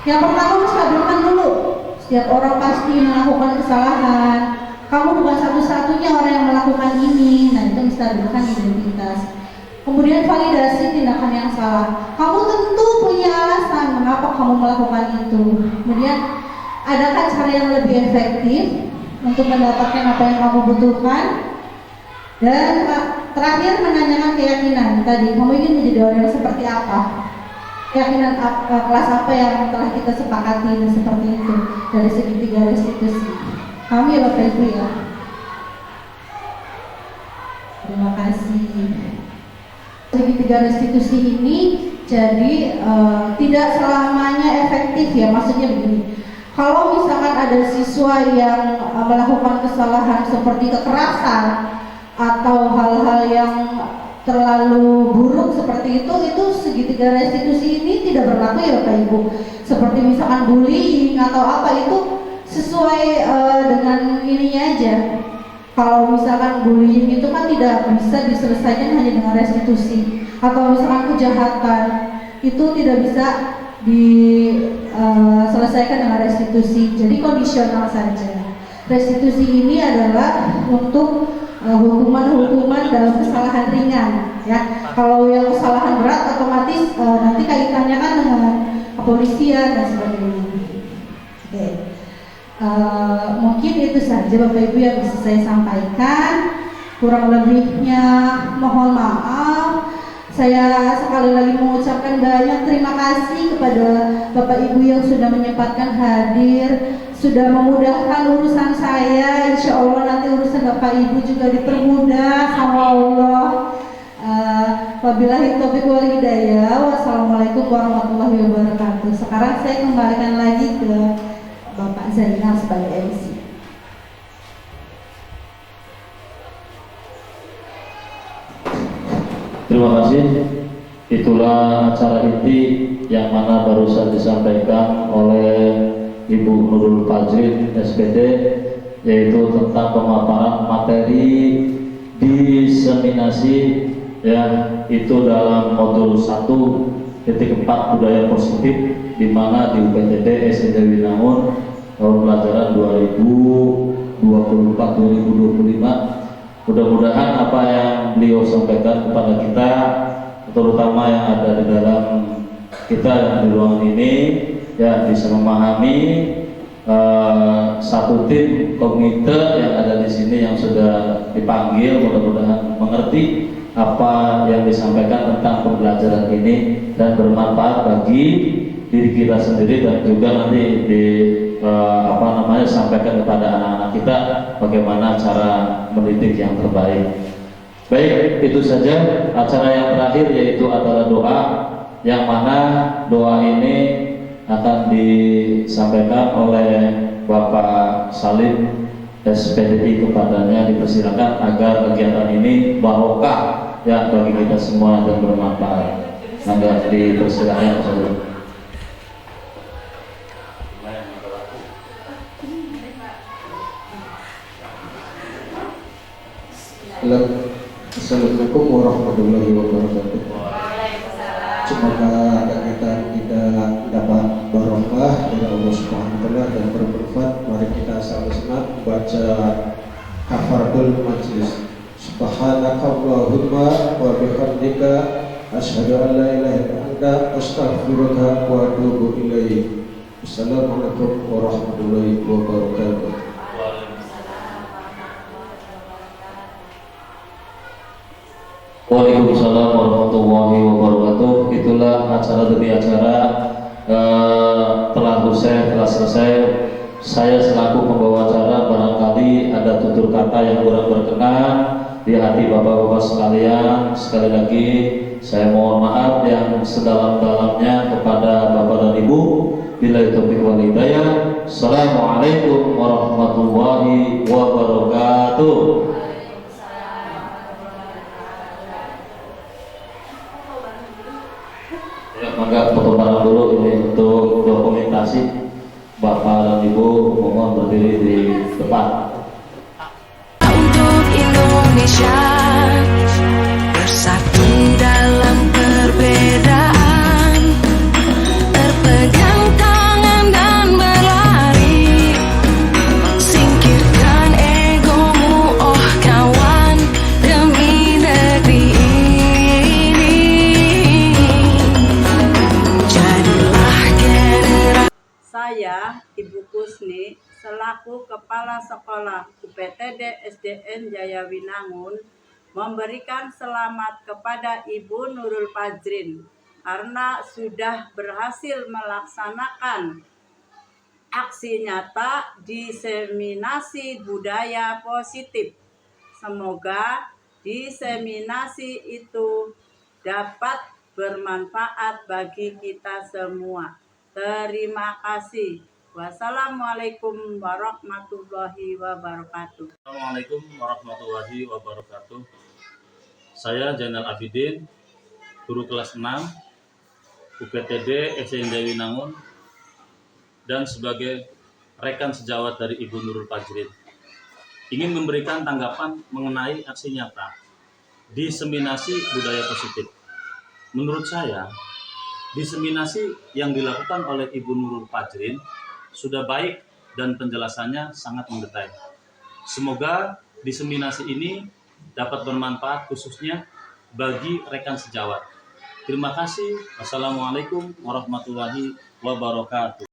Speaker 4: Yang pertama, menstabilkan dulu. Setiap orang pasti melakukan kesalahan. Kamu bukan satu-satunya orang yang melakukan ini. Nah, itu menstabilkan identitas. Kemudian validasi tindakan yang salah. Kamu tentu punya alasan mengapa kamu melakukan itu. Kemudian, adakah cara yang lebih efektif untuk mendapatkan apa yang kamu butuhkan? Dan terakhir, menanyakan keyakinan. Tadi, kamu ingin menjadi orang yang seperti apa? Keyakinan kelas apa yang telah kita sepakati, dan seperti itu dari segitiga restitusi. Kami Bapak Ibu ya. Terima kasih. Segitiga restitusi ini jadi tidak selamanya efektif ya. Maksudnya begini, kalau misalkan ada siswa yang melakukan kesalahan seperti kekerasan atau hal-hal yang terlalu buruk seperti itu segitiga restitusi ini tidak berlaku ya Bapak Ibu. Seperti misalkan bullying atau apa, itu sesuai dengan ininya aja. Kalau misalkan bullying itu kan tidak bisa diselesaikan hanya dengan restitusi, atau misalkan kejahatan itu tidak bisa diselesaikan dengan restitusi. Jadi kondisional saja. Restitusi ini adalah untuk hukuman-hukuman dalam kesalahan ringan ya. Kalau yang kesalahan berat otomatis nanti kaitannya kan dengan kepolisian dan sebagainya. Oke. Mungkin itu saja Bapak Ibu yang bisa saya sampaikan. Kurang lebihnya mohon maaf. Saya sekali lagi mengucapkan banyak terima kasih kepada Bapak Ibu yang sudah menyempatkan hadir, sudah memudahkan urusan saya. Insya Allah nanti urusan Bapak Ibu juga dipermudah sama Allah. Wabillahi taufiq wal hidayah. Wassalamualaikum warahmatullahi wabarakatuh. Sekarang saya kembalikan lagi ke Bapak Zainal sebagai MC.
Speaker 1: Terima kasih. Itulah acara inti yang mana barusan disampaikan oleh Ibu Nurul Fajrin SPD, yaitu tentang pemaparan materi diseminasi ya, itu dalam modul 1.4 budaya positif, di mana di UPTD SD Winangun tahun pelajaran 2024-2025. Mudah-mudahan apa yang beliau sampaikan kepada kita, terutama yang ada di dalam kita yang di ruangan ini, ya bisa memahami satu tim komite yang ada di sini yang sudah dipanggil, mudah-mudahan mengerti apa yang disampaikan tentang pembelajaran ini dan bermanfaat bagi diri kita sendiri dan juga nanti sampaikan kepada anak-anak kita bagaimana cara mendidik yang terbaik. Baik, itu saja acara yang terakhir, yaitu acara doa, yang mana doa ini akan disampaikan oleh Bapak Salim SPDI. Kepadanya dipersilakan agar kegiatan ini barokah ya bagi kita semua dan bermanfaat. Maka dipersilakan Saudara.
Speaker 8: Assalamualaikum warahmatullahi wabarakatuh. Semoga kita dapat barokah dari Allah Subhanahu wa taala dan bermanfaat. Mari kita sama-sama baca kafaratul majlis. Subhanakallahumma wa bihamdika asyhadu an la ilaha illa anta astaghfiruka wa atubu ilaik. Assalamualaikum warahmatullahi wabarakatuh.
Speaker 1: Waalaikumsalam warahmatullahi wabarakatuh. Itulah acara demi acara telah selesai. Saya selaku pembawa acara barangkali ada tutur kata yang kurang berkenan di hati bapak-bapak sekalian. Sekali lagi saya mohon maaf yang sedalam-dalamnya kepada bapak dan ibu. Billahi taufiq wal hidayah. Assalamualaikum warahmatullahi wabarakatuh. Maka foto barang dulu ini untuk dokumentasi. Bapak dan Ibu mohon berdiri di depan.
Speaker 2: Untuk Indonesia bersatu dalam perbedaan, terpegang tangan dan berlari, singkirkan egomu oh kawan, demi negeri ini. Jadilah generasi.
Speaker 3: Saya, Ibu Kusni, selaku Kepala Sekolah UPTD SDN Jaya Winangun, memberikan selamat kepada Ibu Nurul Fajrin karena sudah berhasil melaksanakan aksi nyata diseminasi budaya positif. Semoga diseminasi itu dapat bermanfaat bagi kita semua. Terima kasih. Wassalamualaikum warahmatullahi wabarakatuh.
Speaker 1: Assalamualaikum warahmatullahi wabarakatuh. Saya Zainal Abidin, guru kelas 6 UPTD SDN Jaya Winangun, dan sebagai rekan sejawat dari Ibu Nurul Fajrin, ingin memberikan tanggapan mengenai aksi nyata diseminasi budaya positif. Menurut saya, diseminasi yang dilakukan oleh Ibu Nurul Fajrin sudah baik dan penjelasannya sangat mendetail. Semoga diseminasi ini dapat bermanfaat khususnya bagi rekan sejawat. Terima kasih. Wassalamualaikum warahmatullahi wabarakatuh.